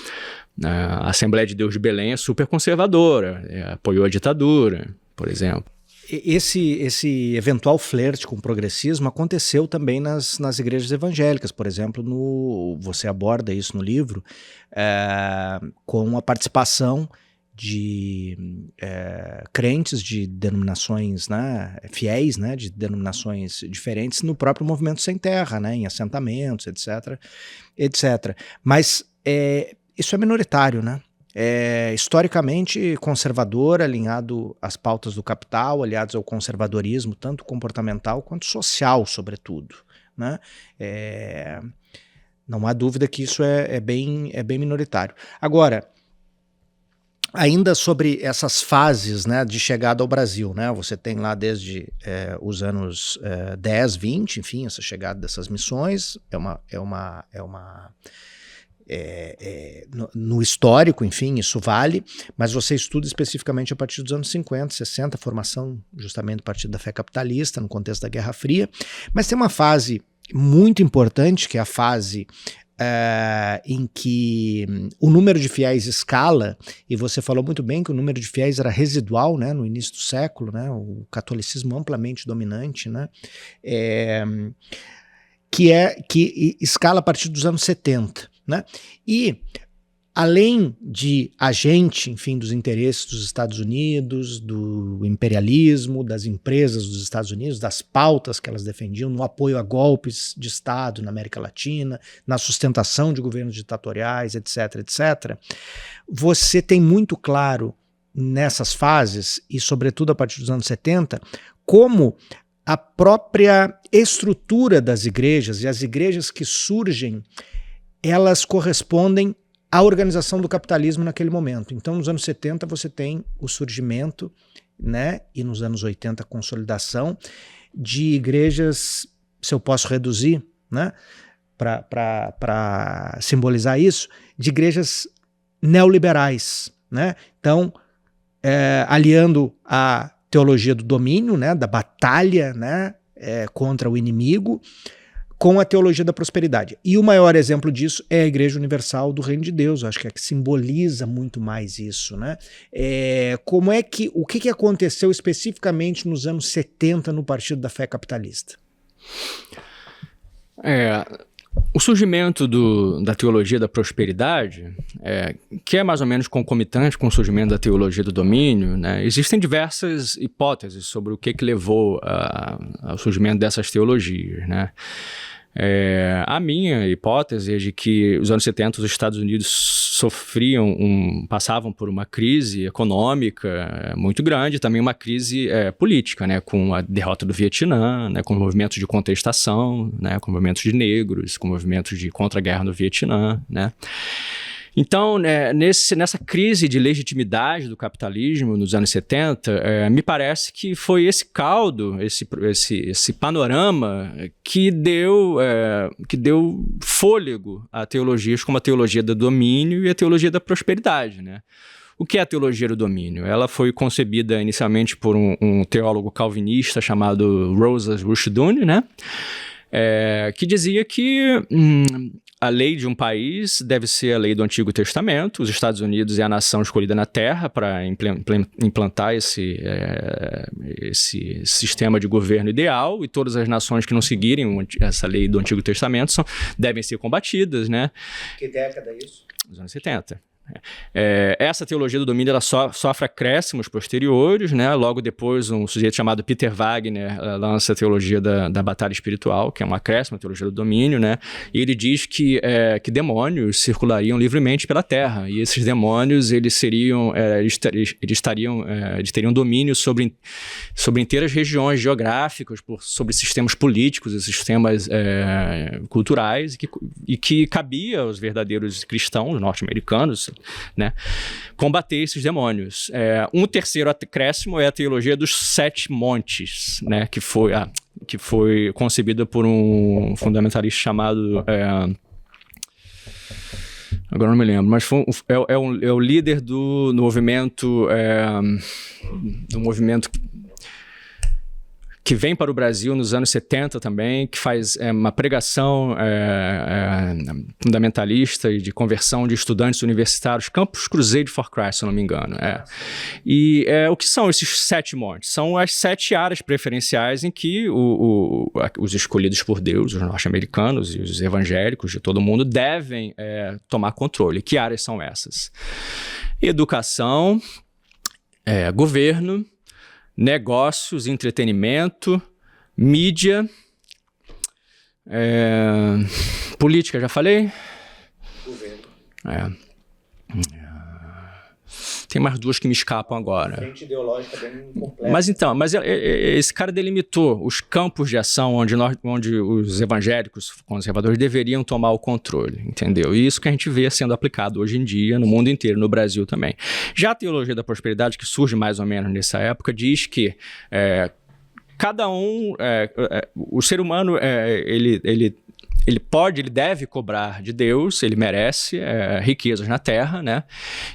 A Assembleia de Deus de Belém é super conservadora, apoiou a ditadura, por exemplo. Esse eventual flerte com o progressismo aconteceu também nas igrejas evangélicas, por exemplo, você aborda isso no livro, com a participação de crentes de denominações, né, fiéis, né, de denominações diferentes no próprio Movimento Sem Terra, né, em assentamentos, etc. Mas isso é minoritário, né? Historicamente conservador, alinhado às pautas do capital, aliados ao conservadorismo, tanto comportamental quanto social, sobretudo, né? Não há dúvida que isso é bem minoritário. Agora, ainda sobre essas fases, né, de chegada ao Brasil, né, você tem lá desde os anos 10, 20, enfim, essa chegada dessas missões no histórico, enfim, isso vale, mas você estuda especificamente a partir dos anos 50, 60, formação justamente do Partido da Fé Capitalista, no contexto da Guerra Fria, mas tem uma fase muito importante, que é a fase em que o número de fiéis escala, e você falou muito bem que o número de fiéis era residual, né, no início do século, né, o catolicismo amplamente dominante, né, que escala a partir dos anos 70, né, e além de agente, enfim, dos interesses dos Estados Unidos, do imperialismo, das empresas dos Estados Unidos, das pautas que elas defendiam, no apoio a golpes de Estado na América Latina, na sustentação de governos ditatoriais, etc., você tem muito claro nessas fases, e sobretudo a partir dos anos 70, como a própria estrutura das igrejas e as igrejas que surgem, elas correspondem a organização do capitalismo naquele momento. Então, nos anos 70, você tem o surgimento, né, e nos anos 80, a consolidação de igrejas, se eu posso reduzir, né, para simbolizar isso, de igrejas neoliberais, né? Então, aliando a teologia do domínio, né, da batalha, né, contra o inimigo, com a teologia da prosperidade. E o maior exemplo disso é a Igreja Universal do Reino de Deus. Eu acho que é que simboliza muito mais isso, né? O que aconteceu especificamente nos anos 70 no Partido da Fé Capitalista? O surgimento da teologia da prosperidade, que é mais ou menos concomitante com o surgimento da teologia do domínio, né? Existem diversas hipóteses sobre o que levou ao surgimento dessas teologias, né? A minha hipótese é de que os anos 70 os Estados Unidos passavam por uma crise econômica muito grande, também uma crise política, né, com a derrota do Vietnã, né, com movimentos de contestação, né, com movimentos de negros, com movimentos de contra-guerra no Vietnã, né. Então, nessa crise de legitimidade do capitalismo nos anos 70, me parece que foi esse caldo, esse panorama que deu fôlego a teologias como a teologia do domínio e a teologia da prosperidade, né? O que é a teologia do domínio? Ela foi concebida inicialmente por um teólogo calvinista chamado Rosa Rushdoony, né? Que dizia que a lei de um país deve ser a lei do Antigo Testamento. Os Estados Unidos é a nação escolhida na Terra para implantar esse sistema de governo ideal, e todas as nações que não seguirem essa lei do Antigo Testamento devem ser combatidas, né? Que década é isso? Os anos 70. Essa teologia do domínio ela sofre acréscimos posteriores, né? Logo depois, um sujeito chamado Peter Wagner lança a teologia da batalha espiritual, que é um acréscimo à teologia do domínio, né? E ele diz que demônios circulariam livremente pela terra, e esses demônios eles teriam domínio sobre inteiras regiões geográficas, sobre sistemas políticos e sistemas culturais, e que cabia aos verdadeiros cristãos norte-americanos, né, combater esses demônios. Um terceiro acréscimo é a teologia dos 7 montes, né, que foi concebida por um fundamentalista chamado agora não me lembro, mas é o líder do movimento que vem para o Brasil nos anos 70 também, que faz uma pregação fundamentalista e de conversão de estudantes universitários, Campus Crusade for Christ, se eu não me engano. E o que são esses 7 montes? São as 7 áreas preferenciais em que os escolhidos por Deus, os norte-americanos e os evangélicos de todo mundo devem tomar controle. Que áreas são essas? Educação, governo, negócios, entretenimento, mídia, política, já falei? Governo. Tem mais 2 que me escapam agora. Frente ideológica bem completa. Mas esse cara delimitou os campos de ação onde os evangélicos conservadores deveriam tomar o controle, entendeu? E isso que a gente vê sendo aplicado hoje em dia no mundo inteiro, no Brasil também. Já a teologia da prosperidade, que surge mais ou menos nessa época, diz que cada um, o ser humano, ele deve cobrar de Deus, ele merece riquezas na terra, né?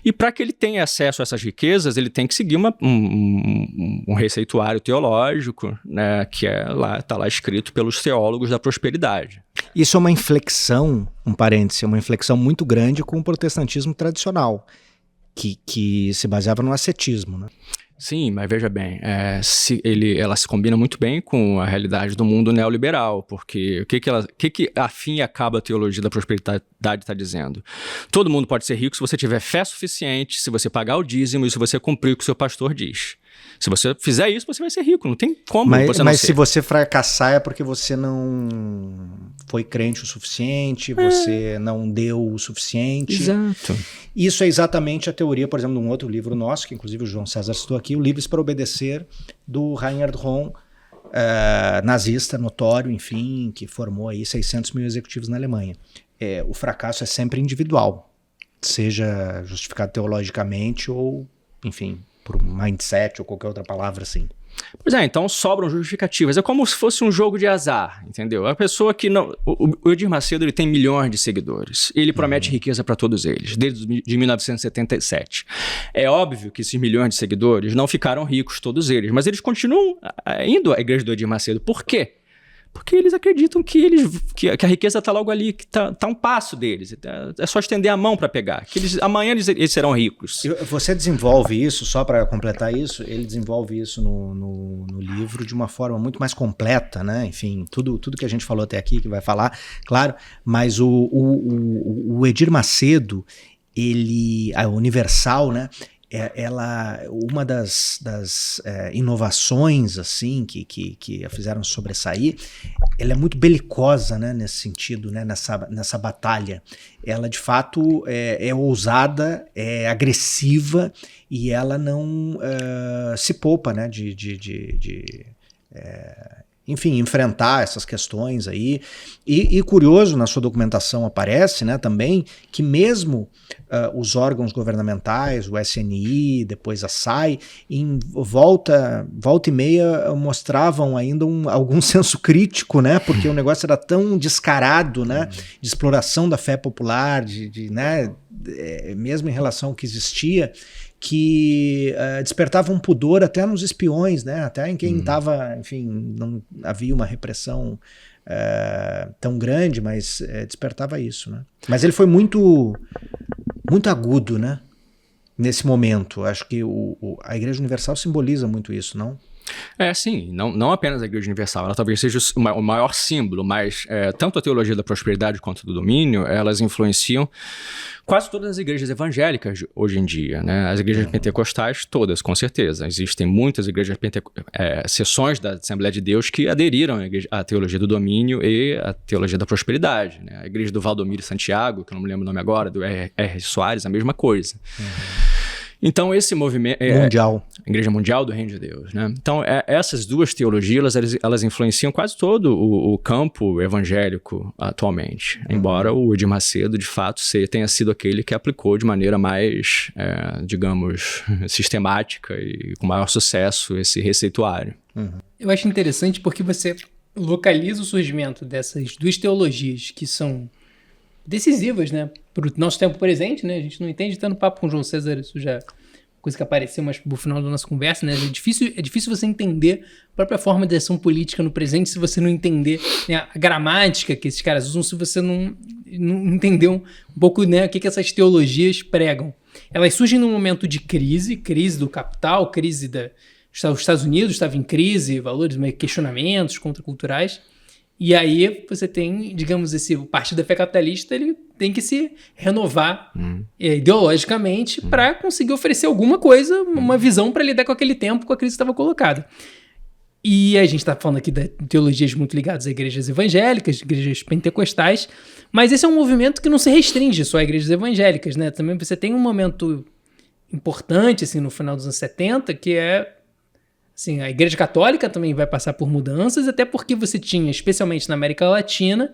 E para que ele tenha acesso a essas riquezas, ele tem que seguir um receituário teológico, né? Que está lá escrito pelos teólogos da prosperidade. Isso é uma inflexão, um parêntese, uma inflexão muito grande com o protestantismo tradicional, que se baseava no ascetismo, né? Sim, mas veja bem, ela se combina muito bem com a realidade do mundo neoliberal, porque o que a fim e acaba a teologia da prosperidade está dizendo? Todo mundo pode ser rico se você tiver fé suficiente, se você pagar o dízimo e se você cumprir o que o seu pastor diz. Se você fizer isso, você vai ser rico, não tem como você não ser. Mas se você fracassar é porque você não foi crente o suficiente, você não deu o suficiente. Exato. Isso é exatamente a teoria, por exemplo, de um outro livro nosso, que inclusive o João César citou aqui, o Livres para Obedecer, do Reinhard Rohn, nazista, notório, enfim, que formou aí 600 mil executivos na Alemanha. O fracasso é sempre individual. seja justificado teologicamente ou, enfim, por um mindset ou qualquer outra palavra assim. Pois é, então sobram justificativas. É como se fosse um jogo de azar, entendeu? A pessoa que não... O Edir Macedo, ele tem milhões de seguidores. Ele promete riqueza para todos eles, desde 1977. É óbvio que esses milhões de seguidores não ficaram ricos, todos eles, mas eles continuam indo à igreja do Edir Macedo. Por quê? Porque eles acreditam que a riqueza está logo ali, que tá um passo deles. É só estender a mão para pegar. Que amanhã eles serão ricos. Você desenvolve isso, só para completar isso, ele desenvolve isso no livro de uma forma muito mais completa, né? Enfim, tudo que a gente falou até aqui, que vai falar, claro, mas o Edir Macedo, a Universal, né? Uma das inovações assim que a fizeram sobressair, ela é muito belicosa, né, nesse sentido, né, nessa batalha. Ela de fato é ousada, é agressiva e ela não se poupa, né, enfim, enfrentar essas questões aí. E curioso, na sua documentação aparece, né, também, que mesmo os órgãos governamentais, o SNI, depois a SAI, em volta e meia mostravam ainda algum senso crítico, né, porque o negócio era tão descarado, né, de exploração da fé popular, né, mesmo em relação ao que existia, que despertava um pudor até nos espiões, né? Até em quem estava, enfim, não havia uma repressão tão grande, mas despertava isso, né? Mas ele foi muito agudo, né? Nesse momento. Acho que a Igreja Universal simboliza muito isso, não? Sim, não apenas a Igreja Universal, ela talvez seja o maior símbolo, mas tanto a teologia da prosperidade quanto do domínio, elas influenciam quase todas as igrejas evangélicas hoje em dia, né? As igrejas pentecostais, todas, com certeza. Existem muitas igrejas seções da Assembleia de Deus que aderiram à teologia do domínio e à teologia da prosperidade, né? A igreja do Valdomiro Santiago, que eu não me lembro o nome agora, do R. Soares, a mesma coisa. Então, esse movimento... Mundial. Igreja Mundial do Reino de Deus, né? Então, essas duas teologias, elas influenciam quase todo o campo evangélico atualmente. Embora o Edir Macedo, de fato, tenha sido aquele que aplicou de maneira mais, digamos, sistemática e com maior sucesso esse receituário. Eu acho interessante porque você localiza o surgimento dessas duas teologias que são decisivas, né, para o nosso tempo presente, né? A gente não entende, tá no papo com o João César, isso já é coisa que apareceu mais pro final da nossa conversa, né? É difícil você entender a própria forma de ação política no presente se você não entender, né, a gramática que esses caras usam, se você não entender um pouco, né, o que essas teologias pregam. Elas surgem num momento de crise do capital, crise os Estados Unidos estava em crise, valores, questionamentos contraculturais. E aí você tem, digamos, o Partido da Fé Capitalista, ele tem que se renovar ideologicamente para conseguir oferecer alguma coisa, uma visão para lidar com aquele tempo, com a crise que estava colocada. E a gente está falando aqui de teologias muito ligadas a igrejas evangélicas, igrejas pentecostais, mas esse é um movimento que não se restringe só a igrejas evangélicas, né? Também você tem um momento importante, assim, no final dos anos 70, que é... Assim, a Igreja Católica também vai passar por mudanças, até porque você tinha, especialmente na América Latina,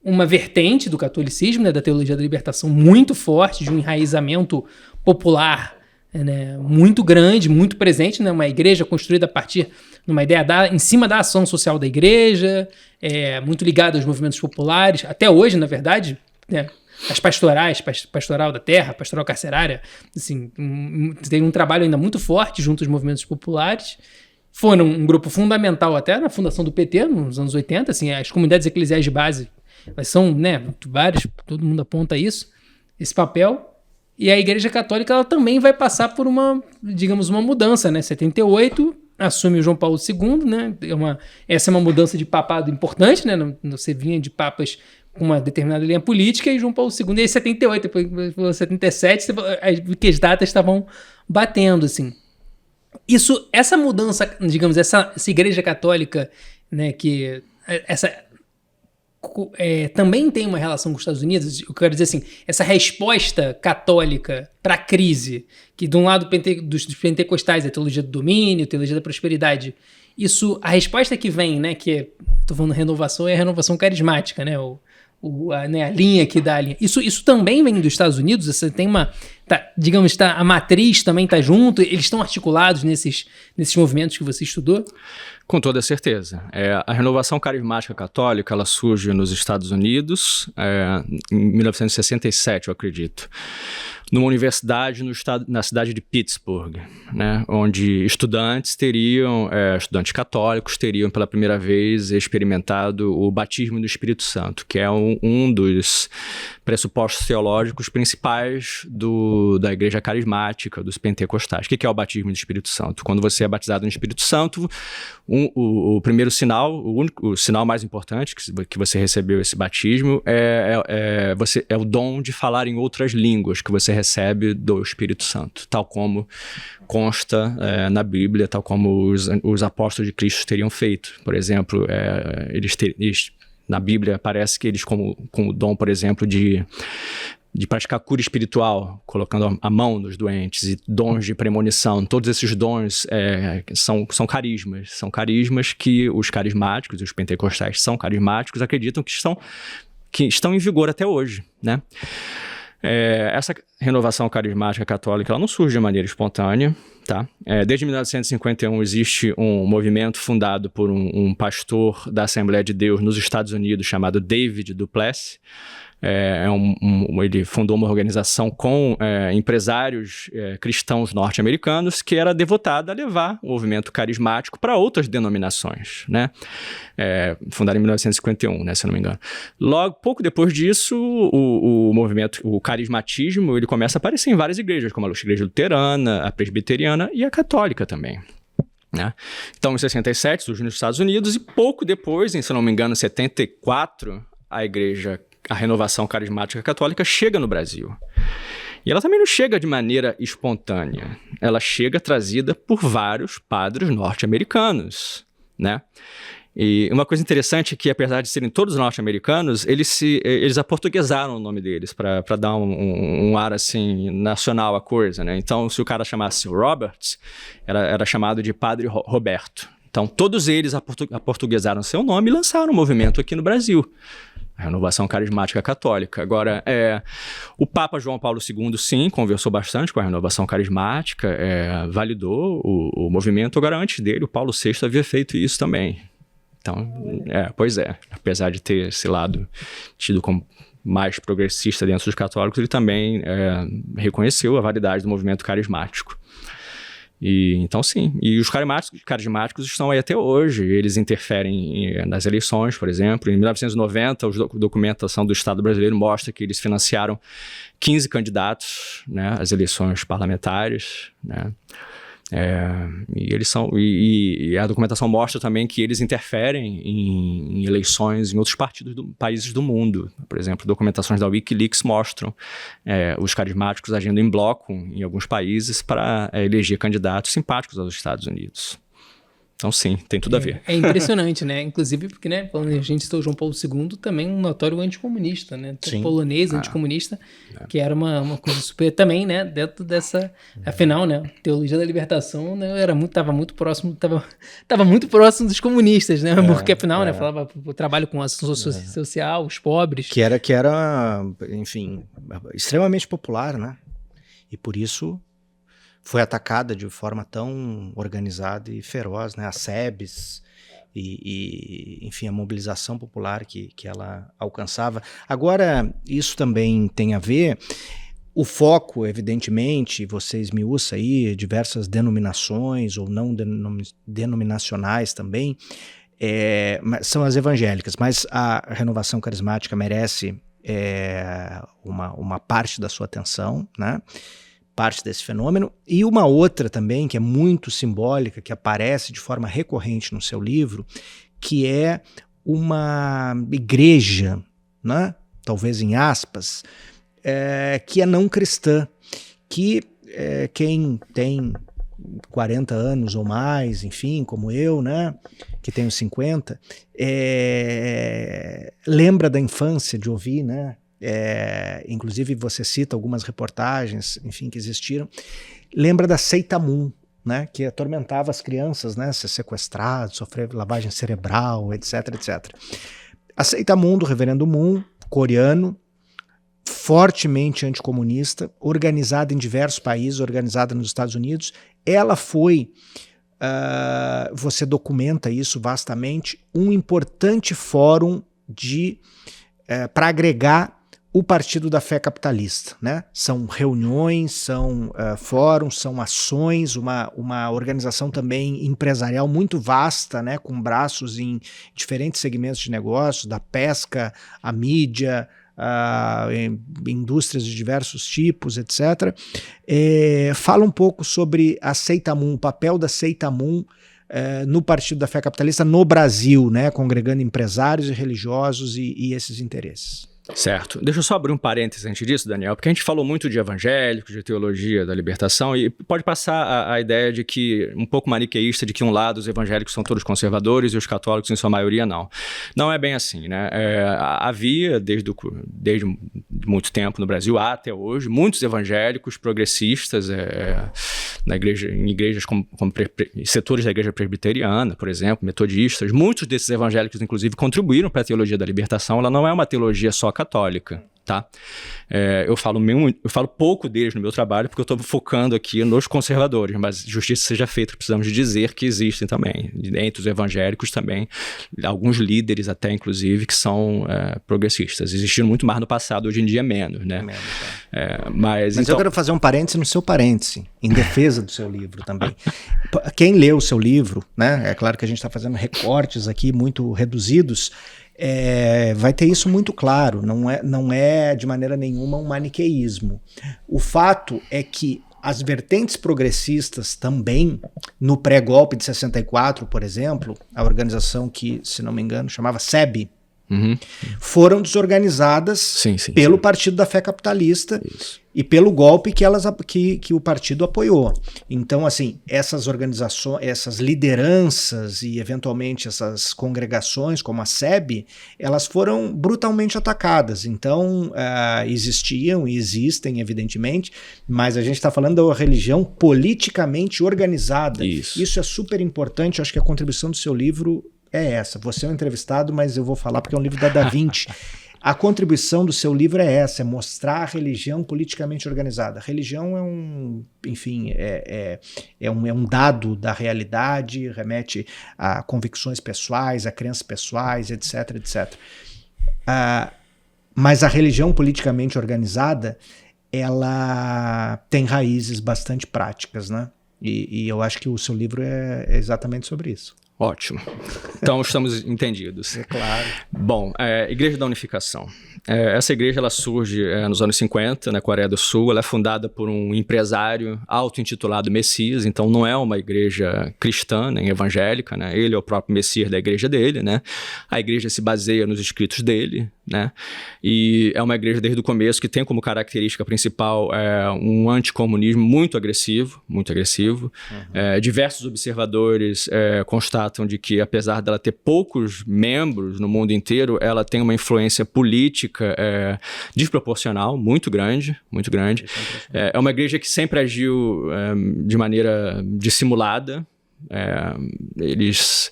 uma vertente do catolicismo, né, da teologia da libertação muito forte, de um enraizamento popular, né, muito grande, muito presente, né, uma igreja construída a partir de uma ideia em cima da ação social da igreja, muito ligada aos movimentos populares, até hoje, na verdade, né, as pastorais, pastoral da terra, pastoral carcerária, assim, tem um trabalho ainda muito forte junto aos movimentos populares. Foram um grupo fundamental até na fundação do PT, nos anos 80, assim, as comunidades eclesiais de base, elas são, né, várias, todo mundo aponta isso, esse papel. E a Igreja Católica, ela também vai passar por uma, digamos, uma mudança, né? 78, assume o João Paulo II, né? Essa é uma mudança de papado importante, né? Você vinha de papas com uma determinada linha política, e João Paulo II, e aí 78, depois 77, que as datas estavam batendo, assim. Essa mudança, digamos, essa Igreja Católica, né, que também tem uma relação com os Estados Unidos, eu quero dizer assim, essa resposta católica para a crise, que de um lado dos pentecostais, a teologia do domínio, a teologia da prosperidade, a resposta que vem, né, que estou falando renovação, é a renovação carismática, né, a linha que dá a linha. Isso também vem dos Estados Unidos? Você tem a matriz também está junto? Eles estão articulados nesses movimentos que você estudou? Com toda certeza. A renovação carismática católica, ela surge nos Estados Unidos em 1967, eu acredito, numa universidade na cidade de Pittsburgh, né, onde estudantes católicos teriam pela primeira vez experimentado o batismo do Espírito Santo, que é um dos pressupostos teológicos principais da igreja carismática, dos pentecostais. O que é o batismo do Espírito Santo? Quando você é batizado no Espírito Santo, o primeiro sinal, o sinal mais importante que você recebeu esse batismo é o dom de falar em outras línguas que você recebe do Espírito Santo, tal como consta na Bíblia, tal como os apóstolos de Cristo teriam feito. Por exemplo, na Bíblia parece que eles com o dom, por exemplo, de praticar cura espiritual, colocando a mão nos doentes, e dons de premonição. Todos esses dons são carismas que os carismáticos, os pentecostais são carismáticos, acreditam que estão em vigor até hoje, né? Essa renovação carismática católica ela não surge de maneira espontânea, tá? Desde 1951 existe um movimento fundado por um pastor da Assembleia de Deus nos Estados Unidos chamado David Duplessis. Ele fundou uma organização com empresários cristãos norte-americanos que era devotada a levar o movimento carismático para outras denominações, né? Fundado em 1951, né, se eu não me engano. Logo, pouco depois disso, o movimento, o carismatismo, ele começa a aparecer em várias igrejas, como a igreja luterana, a presbiteriana e a católica também, né? Então, em 67, surgiu nos Estados Unidos e pouco depois, se eu não me engano, em 74, a renovação carismática católica chega no Brasil. E ela também não chega de maneira espontânea. Ela chega trazida por vários padres norte-americanos, né? E uma coisa interessante é que, apesar de serem todos norte-americanos, eles aportuguesaram o nome deles para dar um ar assim nacional à coisa, né? Então, se o cara chamasse Roberts, era chamado de Padre Roberto. Então, todos eles aportuguesaram seu nome e lançaram um movimento aqui no Brasil. A renovação carismática católica. Agora, o Papa João Paulo II, sim, conversou bastante com a renovação carismática, validou o movimento. Agora, antes dele, o Paulo VI havia feito isso também. Então, apesar de ter esse lado tido como mais progressista dentro dos católicos, ele também reconheceu a validade do movimento carismático. Então, sim. E os carismáticos estão aí até hoje. Eles interferem nas eleições, por exemplo. Em 1990, a documentação do Estado brasileiro mostra que eles financiaram 15 candidatos, né, às eleições parlamentares, né? E a documentação mostra também que eles interferem em eleições em outros países do mundo. Por exemplo, documentações da Wikileaks mostram os carismáticos agindo em bloco em alguns países para eleger candidatos simpáticos aos Estados Unidos. Então, sim, tem tudo a ver. É impressionante, né? Inclusive porque, né, quando a gente citou João Paulo II, também um notório anticomunista, né? Polonês, anticomunista, que era uma coisa super também, né? Dentro dessa... Afinal, né? Teologia da libertação, né, tava muito próximo dos comunistas, né? Porque, afinal, né? Falava o trabalho com a ação social, os pobres. Que era, enfim, extremamente popular, né? E por isso foi atacada de forma tão organizada e feroz, né? As SEBs enfim, a mobilização popular que ela alcançava. Agora, isso também tem a ver, o foco, evidentemente, você esmiuça aí diversas denominações ou não denominacionais também, são as evangélicas, mas a renovação carismática merece uma parte da sua atenção, né? Parte desse fenômeno, e uma outra também que é muito simbólica, que aparece de forma recorrente no seu livro, que é uma igreja, né? Talvez em aspas, que é não cristã, que quem tem 40 anos ou mais, enfim, como eu, né, que tenho 50, lembra da infância de ouvir, né? Inclusive você cita algumas reportagens, enfim, que existiram, lembra da seita Moon, né, que atormentava as crianças, né, ser sequestrado, sofrer lavagem cerebral, etc, etc. A seita Moon, do reverendo Moon, coreano, fortemente anticomunista, organizada em diversos países, organizada nos Estados Unidos. Ela foi, você documenta isso vastamente, um importante fórum para agregar o Partido da Fé Capitalista, né? São reuniões, são fóruns, são ações, uma organização também empresarial muito vasta, né? Com braços em diferentes segmentos de negócios, da pesca, a mídia, indústrias de diversos tipos, etc. Fala um pouco sobre a Seitamum, o papel da Seitamum no Partido da Fé Capitalista no Brasil, né? Congregando empresários e religiosos e esses interesses. Certo. Deixa eu só abrir um parênteses antes disso, Daniel, porque a gente falou muito de evangélicos, de teologia da libertação, e pode passar a ideia de que, um pouco maniqueísta, de que um lado os evangélicos são todos conservadores e os católicos, em sua maioria, não. Não é bem assim, né? Havia, desde muito tempo no Brasil, há até hoje, muitos evangélicos progressistas em igrejas como setores da igreja presbiteriana, por exemplo, metodistas. Muitos desses evangélicos, inclusive, contribuíram para a teologia da libertação. Ela não é uma teologia só católica, tá? Eu falo pouco deles no meu trabalho porque eu estou focando aqui nos conservadores, mas justiça seja feita, precisamos de dizer que existem também, entre os evangélicos também, alguns líderes até, inclusive, que são progressistas. Existiram muito mais no passado, hoje em dia menos, né? Mas então... eu quero fazer um parêntese no seu parêntese, em defesa do seu livro também. Quem leu o seu livro, né? É claro que a gente está fazendo recortes aqui muito reduzidos, vai ter isso muito claro, não é de maneira nenhuma um maniqueísmo. O fato é que as vertentes progressistas também, no pré-golpe de 64, por exemplo, a organização que, se não me engano, chamava SEB, foram desorganizadas pelo Partido da Fé Capitalista. Isso. E pelo golpe que o partido apoiou. Então, assim, essas organizações, essas lideranças e, eventualmente, essas congregações, como a SEB, elas foram brutalmente atacadas. Então, existiam e existem, evidentemente, mas a gente está falando da religião politicamente organizada. Isso é super importante. Eu acho que a contribuição do seu livro é essa. Você é um entrevistado, mas eu vou falar porque é um livro da Da Vinci. A contribuição do seu livro é essa, é mostrar a religião politicamente organizada. A religião é um dado da realidade, remete a convicções pessoais, a crenças pessoais, etc, etc. Mas a religião politicamente organizada, ela tem raízes bastante práticas, né? E eu acho que o seu livro é exatamente sobre isso. Ótimo. Então, estamos entendidos. É claro. Bom, Igreja da Unificação. Essa igreja ela surge nos anos 50, na Coreia do Sul. Ela é fundada por um empresário auto-intitulado Messias, então não é uma igreja cristã, nem evangélica, né? Ele é o próprio Messias da igreja dele, né? A igreja se baseia nos escritos dele, né? E é uma igreja desde o começo que tem como característica principal um anticomunismo muito agressivo, muito agressivo. Diversos observadores constatam de que, apesar dela ter poucos membros no mundo inteiro, ela tem uma influência política desproporcional, muito grande, muito grande. É uma igreja que sempre agiu de maneira dissimulada. Eles,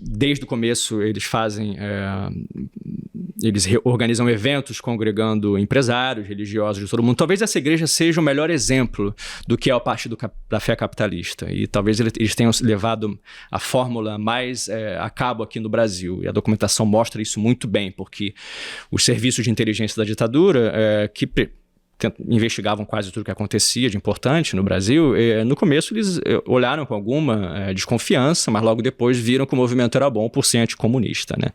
desde o começo, eles fazem... Eles organizam eventos congregando empresários, religiosos de todo mundo. Talvez essa igreja seja o melhor exemplo do que é o Partido da Fé Capitalista. E talvez eles tenham levado a fórmula mais a cabo aqui no Brasil. E a documentação mostra isso muito bem, porque os serviços de inteligência da ditadura, que investigavam quase tudo que acontecia de importante no Brasil, no começo eles olharam com alguma desconfiança, mas logo depois viram que o movimento era bom por ser anticomunista, né?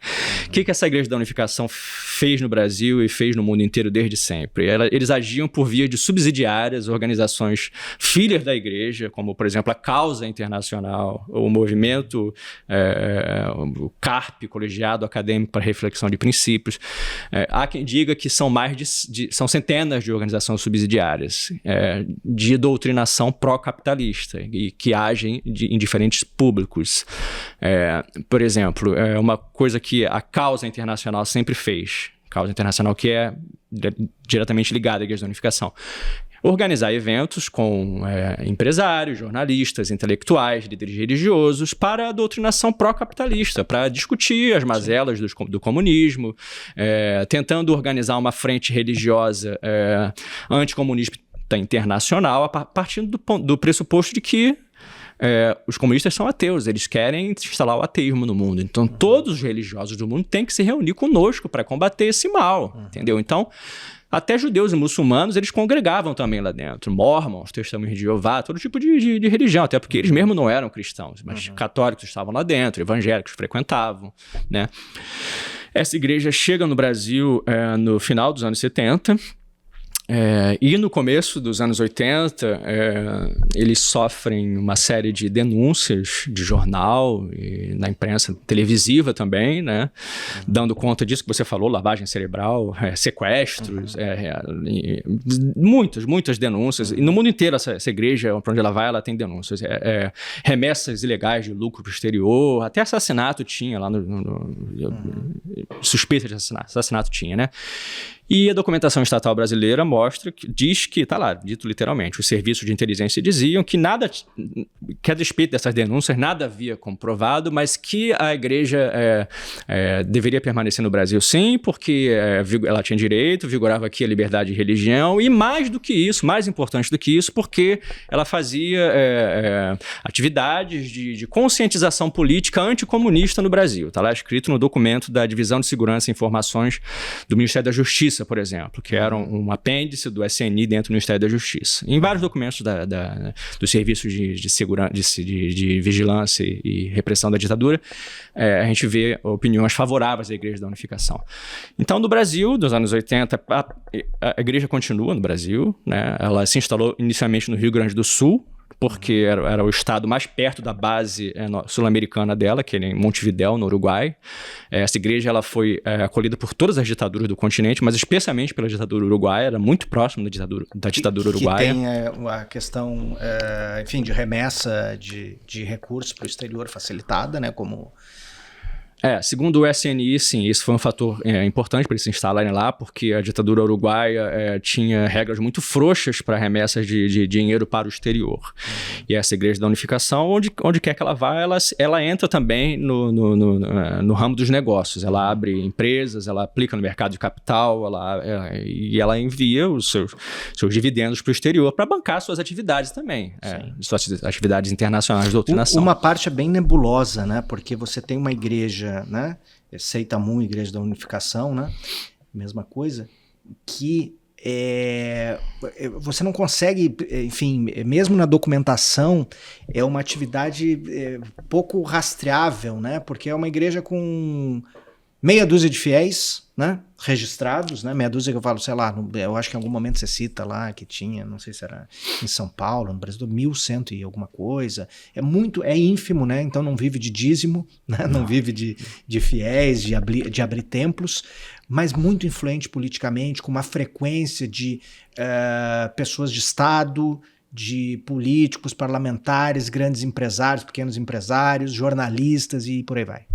O que essa Igreja da Unificação fez no Brasil e fez no mundo inteiro desde sempre? Eles agiam por via de subsidiárias, organizações filhas da Igreja, como, por exemplo, a Causa Internacional, o movimento, o CARP, Colegiado Acadêmico para Reflexão de Princípios. Há quem diga que são são centenas de organizações subsidiárias de doutrinação pró-capitalista e que agem em diferentes públicos. Por exemplo, uma coisa que a Causa Internacional sempre fez, Causa Internacional que é diretamente ligada à Igreja da Unificação, organizar eventos com empresários, jornalistas, intelectuais, líderes religiosos para a doutrinação pró-capitalista, para discutir as mazelas do comunismo, tentando organizar uma frente religiosa anticomunista internacional, partindo do pressuposto de que os comunistas são ateus, eles querem instalar o ateísmo no mundo. Então, todos os religiosos do mundo têm que se reunir conosco para combater esse mal, entendeu? Então, até judeus e muçulmanos, eles congregavam também lá dentro. Mormons, testemunhos de Jeová, todo tipo de religião, até porque eles mesmos não eram cristãos, mas católicos estavam lá dentro, evangélicos frequentavam, né? Essa igreja chega no Brasil no final dos anos 70, e no começo dos anos 80, eles sofrem uma série de denúncias de jornal e na imprensa televisiva também, né? Dando conta disso que você falou, lavagem cerebral, sequestros, muitas denúncias. E no mundo inteiro essa igreja, para onde ela vai, ela tem denúncias. Remessas ilegais de lucro para o exterior, até assassinato tinha lá suspeita de assassinato tinha, né? E a documentação estatal brasileira diz que, tá lá, dito literalmente, os serviços de inteligência diziam que nada, que a despeito dessas denúncias, nada havia comprovado, mas que a igreja deveria permanecer no Brasil sim, porque ela tinha direito, vigorava aqui a liberdade de religião, e mais do que isso, mais importante do que isso, porque ela fazia atividades de conscientização política anticomunista no Brasil. Tá lá escrito no documento da Divisão de Segurança e Informações do Ministério da Justiça, por exemplo, que era um apêndice do SNI dentro do Ministério da Justiça. Em vários documentos dos serviços de segurança, de vigilância e repressão da ditadura, a gente vê opiniões favoráveis à Igreja da Unificação. Então, no Brasil, dos anos 80, a igreja continua no Brasil, né? Ela se instalou inicialmente no Rio Grande do Sul, porque era o estado mais perto da base sul-americana dela, que é em Montevidéu, no Uruguai. Essa igreja ela foi acolhida por todas as ditaduras do continente, mas especialmente pela ditadura uruguaia, era muito próximo da ditadura uruguaia. Que tem a questão, enfim, de remessa de recursos para o exterior facilitada, né, como... Segundo o SNI, sim, isso foi um fator importante para eles se instalarem lá, porque a ditadura uruguaia tinha regras muito frouxas para remessas de dinheiro para o exterior. E essa Igreja da Unificação, onde quer que ela vá, ela entra também no ramo dos negócios. Ela abre empresas, ela aplica no mercado de capital, e ela envia os seus dividendos para o exterior para bancar suas atividades também, suas atividades internacionais de doutrinação. Uma parte é bem nebulosa, né? Porque você tem uma igreja, né? Seitamun, Igreja da Unificação, né? Mesma coisa, que você não consegue, enfim, mesmo na documentação, é uma atividade pouco rastreável, né? Porque é uma igreja com meia dúzia de fiéis, né? Registrados, né? Meia dúzia que eu falo, sei lá, eu acho que em algum momento você cita lá que tinha, não sei se era em São Paulo, no Brasil, 1.100 e alguma coisa. É ínfimo, né? Então não vive de dízimo, né? Não vive de fiéis, de abrir templos, mas muito influente politicamente, com uma frequência de pessoas de Estado, de políticos, parlamentares, grandes empresários, pequenos empresários, jornalistas e por aí vai.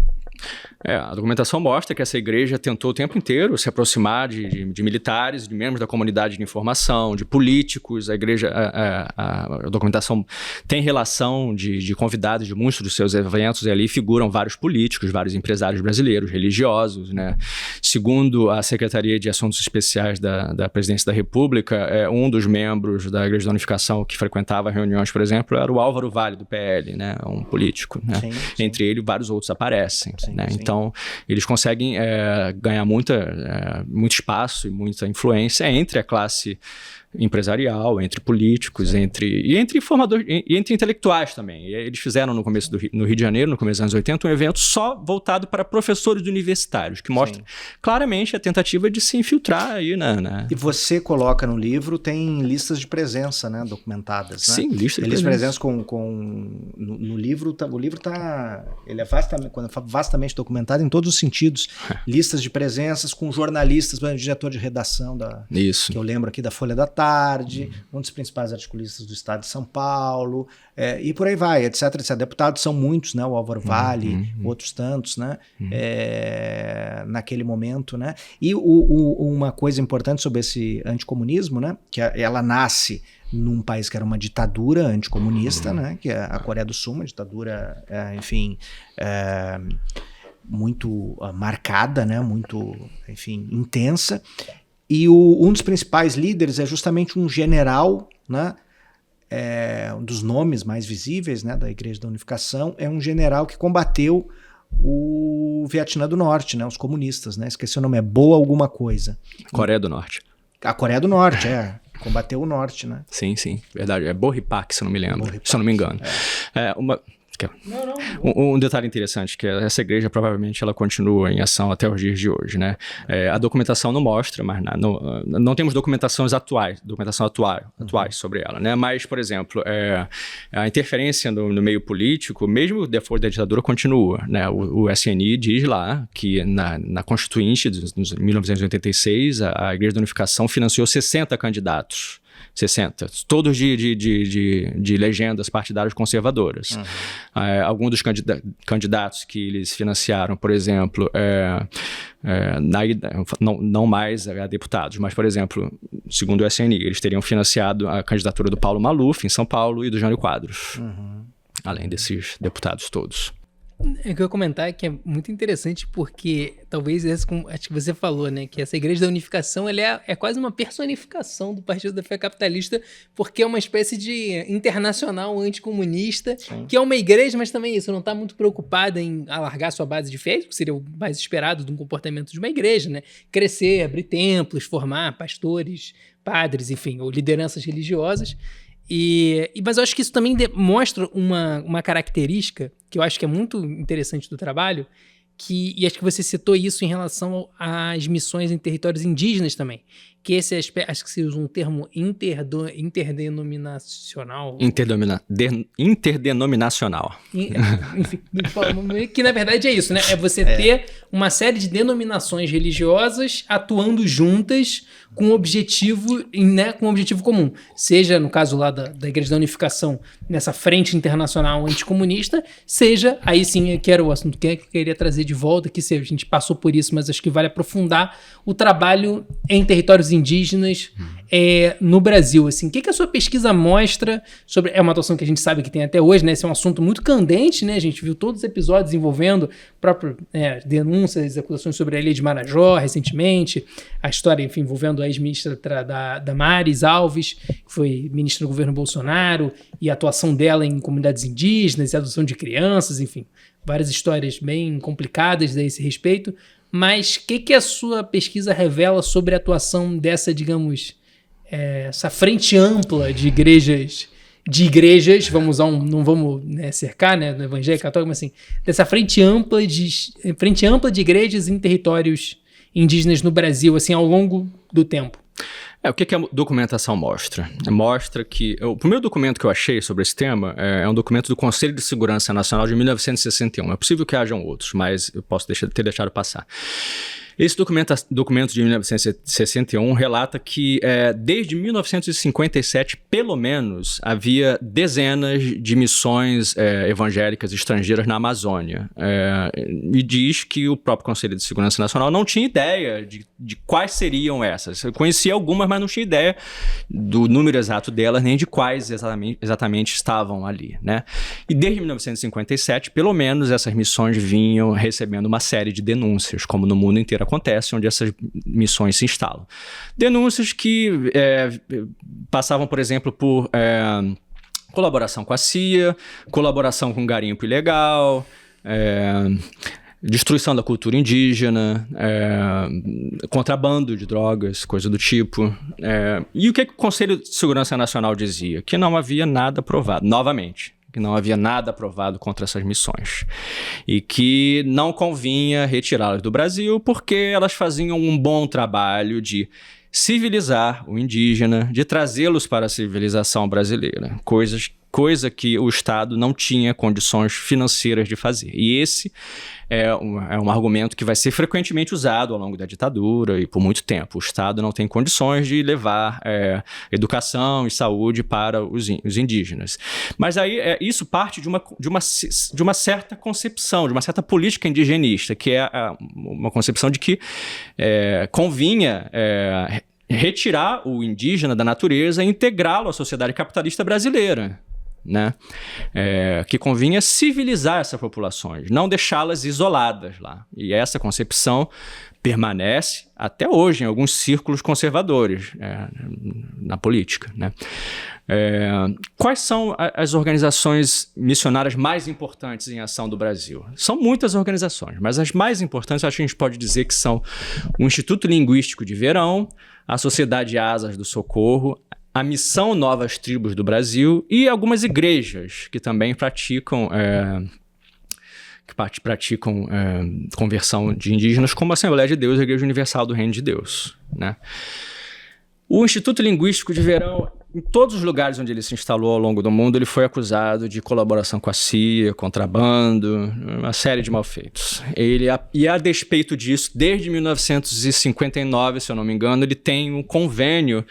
A documentação mostra que essa igreja tentou o tempo inteiro se aproximar de militares, de membros da comunidade de informação, de políticos. A igreja, a documentação tem relação de convidados de muitos dos seus eventos, e ali figuram vários políticos, vários empresários brasileiros, religiosos, né? Segundo a Secretaria de Assuntos Especiais da Presidência da República, um dos membros da Igreja da Unificação que frequentava reuniões, por exemplo, era o Álvaro Vale, do PL, né? Um político, né? Sim. Entre ele, vários outros aparecem. Sim, né? Então, eles conseguem ganhar muito espaço e muita influência entre a classe empresarial, entre políticos, entre informadores e entre intelectuais também. E eles fizeram no Rio de Janeiro, no começo dos anos 80, um evento só voltado para professores universitários, que mostra claramente a tentativa de se infiltrar aí E você coloca no livro, tem listas de presença, né, documentadas, né? Sim, listas de presença no livro, o livro ele é vastamente documentado em todos os sentidos. Listas de presenças com jornalistas, diretor de redação que eu lembro aqui da Folha da Tarde, tarde, um dos principais articulistas do Estado de São Paulo, e por aí vai, etc, etc. Deputados são muitos, né? O Álvaro Vale, outros tantos, né? Naquele momento, né? E uma coisa importante sobre esse anticomunismo, né? Que ela nasce num país que era uma ditadura anticomunista, né? Que é a Coreia do Sul, uma ditadura, enfim, muito marcada, né? Muito, enfim, intensa. E um dos principais líderes é justamente um general, né? Um dos nomes mais visíveis, né, da Igreja da Unificação, é um general que combateu o Vietnã do Norte, né? Os comunistas, né? Esqueci o nome, é Boa alguma coisa. Coreia do Norte. A Coreia do Norte, combateu o Norte, né? Sim, verdade. É Boripak, se eu não me lembro, se eu não me engano. Um detalhe interessante, que essa igreja provavelmente ela continua em ação até os dias de hoje, né? A documentação não mostra, mas não temos documentações atuais sobre ela, né? Mas, por exemplo, a interferência no meio político, mesmo depois da ditadura, continua, né? O SNI diz lá que na Constituinte de 1986, a Igreja da Unificação financiou 60 candidatos. 60, todos de legendas partidárias conservadoras. Alguns dos candidatos que eles financiaram, por exemplo, não mais a deputados, mas, por exemplo, segundo o SNI, eles teriam financiado a candidatura do Paulo Maluf em São Paulo e do Jânio Quadros, além desses deputados todos. É que eu ia comentar que é muito interessante porque talvez acho que você falou, né, que essa Igreja da Unificação ela é quase uma personificação do Partido da Fé Capitalista, porque é uma espécie de internacional anticomunista, que é uma igreja, mas também isso, não está muito preocupada em alargar sua base de fé, que seria o mais esperado de um comportamento de uma igreja, né? Crescer, abrir templos, formar pastores, padres, enfim, ou lideranças religiosas. Mas eu acho que isso também mostra uma característica que eu acho que é muito interessante do trabalho, e acho que você citou isso em relação às missões em territórios indígenas também, que esse acho que se usa um termo interdenominacional. Interdenominacional. Enfim, que na verdade é isso, né? É você ter uma série de denominações religiosas atuando juntas com um objetivo comum. Seja, no caso lá da Igreja da Unificação, nessa frente internacional anticomunista, seja, aí sim, que era o assunto que eu queria trazer de volta, que a gente passou por isso, mas acho que vale aprofundar o trabalho em territórios indígenas no Brasil. Assim, o que a sua pesquisa mostra sobre... É uma atuação que a gente sabe que tem até hoje, né? Esse é um assunto muito candente, né? A gente viu todos os episódios envolvendo próprio denúncias, acusações sobre a Ilha de Marajó recentemente, a história, enfim, envolvendo a ex-ministra Damares Alves, que foi ministra do governo Bolsonaro, e a atuação dela em comunidades indígenas, e a adoção de crianças, enfim, várias histórias bem complicadas a esse respeito. Mas o que a sua pesquisa revela sobre a atuação dessa, digamos, essa frente ampla de igrejas, vamos usar não vamos cercar, né, no Evangelho Católico, mas assim, dessa frente ampla de igrejas em territórios indígenas no Brasil, assim, ao longo do tempo? O que a documentação mostra? Mostra que... O primeiro documento que eu achei sobre esse tema é um documento do Conselho de Segurança Nacional de 1961. É possível que hajam outros, mas eu posso ter deixado passar. Esse documento de 1961 relata que desde 1957, pelo menos, havia dezenas de missões evangélicas estrangeiras na Amazônia. E diz que o próprio Conselho de Segurança Nacional não tinha ideia de quais seriam essas. Eu conhecia algumas, mas não tinha ideia do número exato delas, nem de quais exatamente estavam ali, né? E desde 1957, pelo menos, essas missões vinham recebendo uma série de denúncias, como no mundo inteiro acontece, onde essas missões se instalam. Denúncias que passavam, por exemplo, por colaboração com a CIA, colaboração com garimpo ilegal, destruição da cultura indígena, contrabando de drogas, coisa do tipo. E o que o Conselho de Segurança Nacional dizia? Que não havia nada provado, novamente, que não havia nada aprovado contra essas missões e que não convinha retirá-las do Brasil porque elas faziam um bom trabalho de civilizar o indígena, de trazê-los para a civilização brasileira, coisas coisa que o Estado não tinha condições financeiras de fazer. E esse é um argumento que vai ser frequentemente usado ao longo da ditadura e por muito tempo. O Estado não tem condições de levar educação e saúde para os indígenas. Mas aí isso parte de uma certa concepção, de uma certa política indigenista, que é uma concepção de que convinha retirar o indígena da natureza e integrá-lo à sociedade capitalista brasileira, né? Que convinha civilizar essas populações, não deixá-las isoladas lá. E essa concepção permanece até hoje em alguns círculos conservadores na política, né? Quais são as organizações missionárias mais importantes em ação do Brasil? São muitas organizações, mas as mais importantes acho que a gente pode dizer que são o Instituto Linguístico de Verão, a Sociedade Asas do Socorro, a Missão Novas Tribos do Brasil e algumas igrejas que também praticam conversão de indígenas, como a Assembleia de Deus e a Igreja Universal do Reino de Deus, né? O Instituto Linguístico de Verão, em todos os lugares onde ele se instalou ao longo do mundo, ele foi acusado de colaboração com a CIA, contrabando, uma série de malfeitos. E a despeito disso, desde 1959, se eu não me engano, ele tem um convênio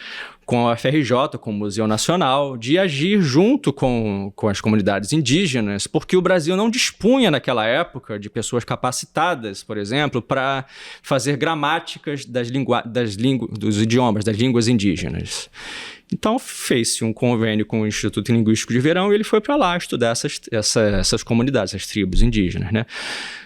com a FRJ, com o Museu Nacional, de agir junto com as comunidades indígenas, porque o Brasil não dispunha naquela época de pessoas capacitadas, por exemplo, para fazer gramáticas dos idiomas, das línguas indígenas. Então fez-se um convênio com o Instituto Linguístico de Verão e ele foi para lá estudar essas comunidades, essas tribos indígenas, né?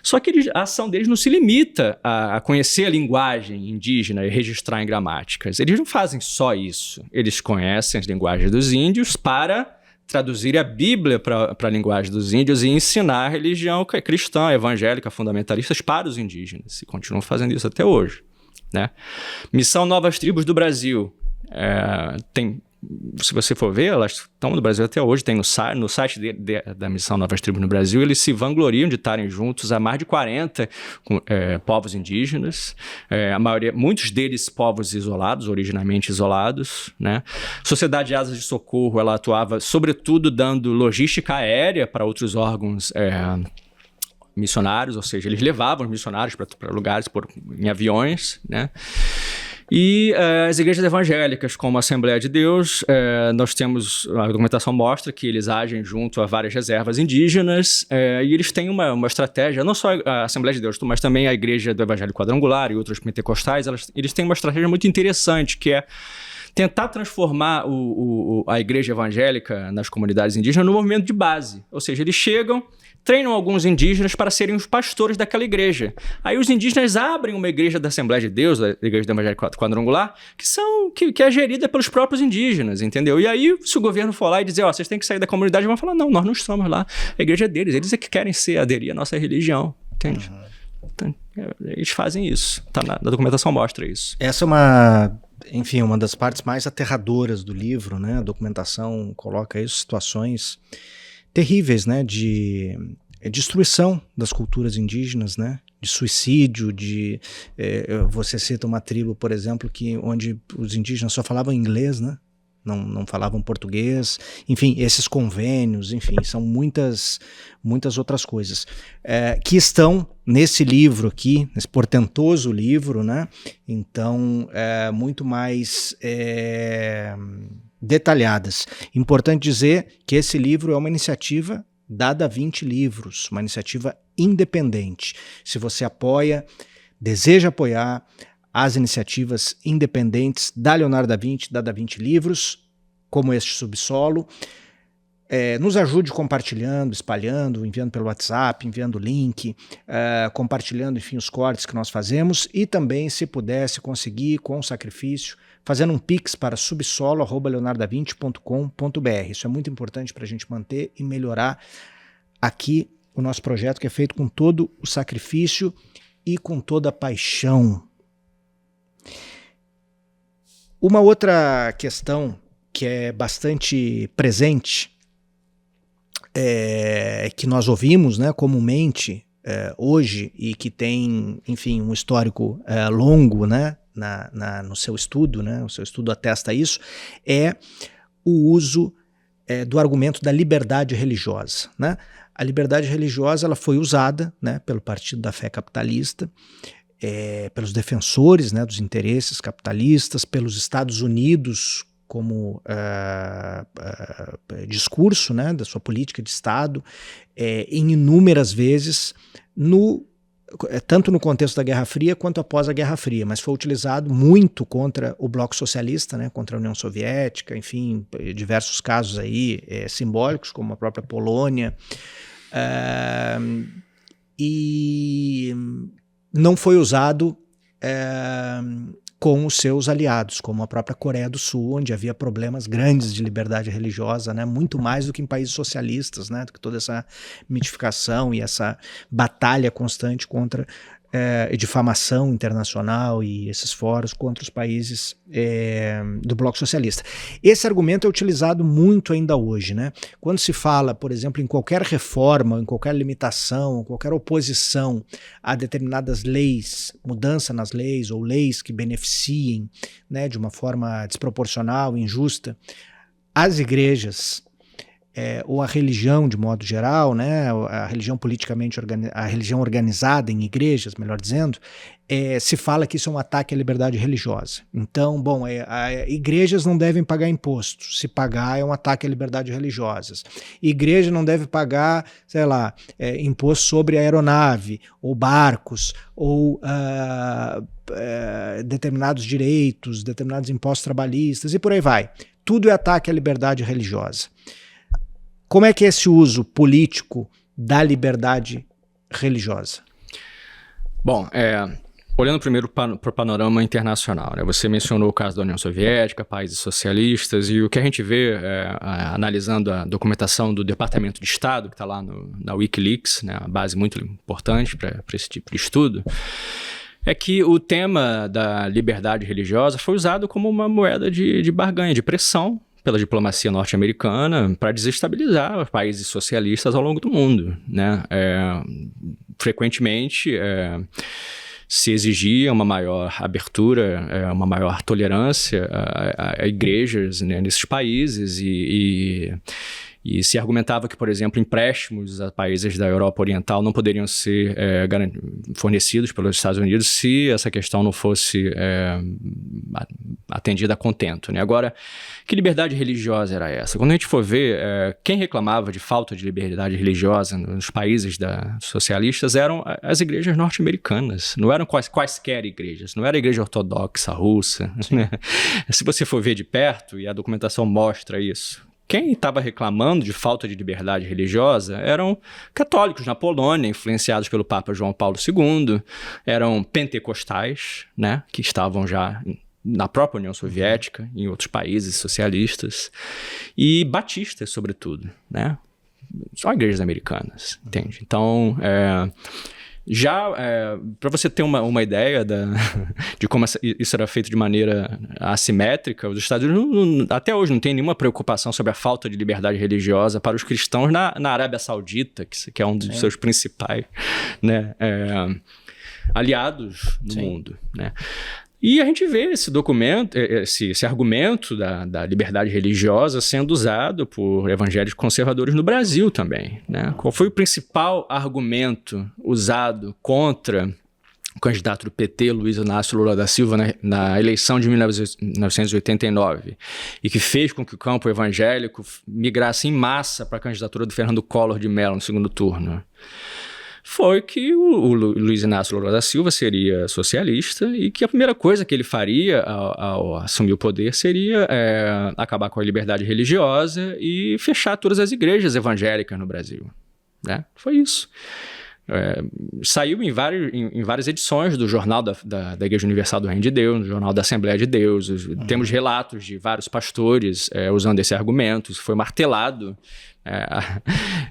Só que a ação deles não se limita a conhecer a linguagem indígena e registrar em gramáticas. Eles não fazem só isso. Eles conhecem as linguagens dos índios para traduzir a Bíblia para a linguagem dos índios e ensinar a religião cristã, evangélica, fundamentalistas para os indígenas. E continuam fazendo isso até hoje, né? Missão Novas Tribos do Brasil. Se você for ver, elas estão no Brasil até hoje, tem no site da Missão Novas Tribos no Brasil, eles se vangloriam de estarem juntos há mais de 40 povos indígenas, muitos deles povos isolados, originalmente isolados, né? Sociedade Asas de Socorro, ela atuava sobretudo dando logística aérea para outros órgãos missionários, ou seja, eles levavam os missionários para lugares em aviões, né? E as igrejas evangélicas, como a Assembleia de Deus, nós temos, a documentação mostra que eles agem junto a várias reservas indígenas e eles têm uma estratégia, não só a Assembleia de Deus, mas também a Igreja do Evangelho Quadrangular e outros pentecostais, eles têm uma estratégia muito interessante, que é tentar transformar a igreja evangélica nas comunidades indígenas no movimento de base. Ou seja, eles chegam, treinam alguns indígenas para serem os pastores daquela igreja. Aí os indígenas abrem uma igreja da Assembleia de Deus, da Igreja do Evangelho Quadrangular, que é gerida pelos próprios indígenas, entendeu? E aí, se o governo for lá e dizer, vocês têm que sair da comunidade, vão falar, não, nós não estamos lá, a igreja é deles, eles é que querem aderir à nossa religião, entende? Então, eles fazem isso, na documentação mostra isso. Essa é uma das partes mais aterradoras do livro, né? A documentação coloca isso, situações terríveis, né? De destruição das culturas indígenas, né? De suicídio, você cita uma tribo, por exemplo, onde os indígenas só falavam inglês, né? Não falavam português, enfim, esses convênios, enfim, são muitas outras coisas que estão nesse livro aqui, nesse portentoso livro, né? Então, muito mais detalhadas. Importante dizer que esse livro é uma iniciativa da Da Vinci Livros, uma iniciativa independente. Se você deseja apoiar as iniciativas independentes da Leonardo da Vinci, da Vinci Livros, como este Subsolo, nos ajude compartilhando, espalhando, enviando pelo WhatsApp, enviando link, compartilhando, enfim, os cortes que nós fazemos e também, se pudesse conseguir, com sacrifício, fazendo um pix para subsolo@leonardodavinci.com.br. Isso é muito importante para a gente manter e melhorar aqui o nosso projeto, que é feito com todo o sacrifício e com toda a paixão. Uma outra questão que é bastante presente, que nós ouvimos, né, comumente hoje e que tem, enfim, um histórico longo, né, no seu estudo, né, o seu estudo atesta isso, é o uso do argumento da liberdade religiosa, né? A liberdade religiosa ela foi usada, né, pelo Partido da Fé Capitalista, pelos defensores, né, dos interesses capitalistas, pelos Estados Unidos como discurso, né, da sua política de Estado, em inúmeras vezes, tanto no contexto da Guerra Fria quanto após a Guerra Fria, mas foi utilizado muito contra o Bloco Socialista, né, contra a União Soviética, enfim, diversos casos aí simbólicos, como a própria Polônia, e não foi usado com os seus aliados, como a própria Coreia do Sul, onde havia problemas grandes de liberdade religiosa, né, muito mais do que em países socialistas, né, do que toda essa mitificação e essa batalha constante contra difamação internacional e esses fóruns contra os países do Bloco Socialista. Esse argumento é utilizado muito ainda hoje, né? Quando se fala, por exemplo, em qualquer reforma, em qualquer limitação, qualquer oposição a determinadas leis, mudança nas leis ou leis que beneficiem, né, de uma forma desproporcional, injusta, as igrejas ou a religião de modo geral, né, a religião politicamente a religião organizada em igrejas, melhor dizendo, se fala que isso é um ataque à liberdade religiosa. Então, bom, igrejas não devem pagar imposto. Se pagar, é um ataque à liberdade religiosa. Igreja não deve pagar, sei lá, imposto sobre aeronave, ou barcos, ou determinados direitos, determinados impostos trabalhistas, e por aí vai. Tudo é ataque à liberdade religiosa. Como é que é esse uso político da liberdade religiosa? Bom, olhando primeiro para o panorama internacional, né? Você mencionou o caso da União Soviética, países socialistas, e o que a gente vê, analisando a documentação do Departamento de Estado, que está lá na Wikileaks, né? Uma base muito importante para esse tipo de estudo, é que o tema da liberdade religiosa foi usado como uma moeda de barganha, de pressão, pela diplomacia norte-americana para desestabilizar os países socialistas ao longo do mundo, né? Frequentemente se exigia uma maior abertura, uma maior tolerância a igrejas, né, nesses países e se argumentava que, por exemplo, empréstimos a países da Europa Oriental não poderiam ser fornecidos pelos Estados Unidos se essa questão não fosse atendida a contento, né? Agora, que liberdade religiosa era essa? Quando a gente for ver, quem reclamava de falta de liberdade religiosa nos países socialistas eram as igrejas norte-americanas, não eram quaisquer igrejas, não era a igreja ortodoxa russa, né? Se você for ver de perto, e a documentação mostra isso, quem estava reclamando de falta de liberdade religiosa eram católicos na Polônia, influenciados pelo Papa João Paulo II, eram pentecostais, né, que estavam já na própria União Soviética, em outros países socialistas, e batistas, sobretudo, né? Só igrejas americanas, entende? Então, para você ter uma ideia de como isso era feito de maneira assimétrica, os Estados Unidos até hoje não tem nenhuma preocupação sobre a falta de liberdade religiosa para os cristãos na Arábia Saudita, que é um dos seus principais, né, aliados do mundo, né? E a gente vê esse documento, esse argumento da liberdade religiosa sendo usado por evangélicos conservadores no Brasil também, né? Qual foi o principal argumento usado contra o candidato do PT, Luiz Inácio Lula da Silva, na eleição de 1989, e que fez com que o campo evangélico migrasse em massa para a candidatura do Fernando Collor de Mello no segundo turno? Foi que o Luiz Inácio Lula da Silva seria socialista e que a primeira coisa que ele faria ao assumir o poder seria acabar com a liberdade religiosa e fechar todas as igrejas evangélicas no Brasil, né? Foi isso. Saiu em várias edições do Jornal da Igreja Universal do Reino de Deus, no Jornal da Assembleia de Deus. Temos relatos de vários pastores usando esse argumento. Isso foi martelado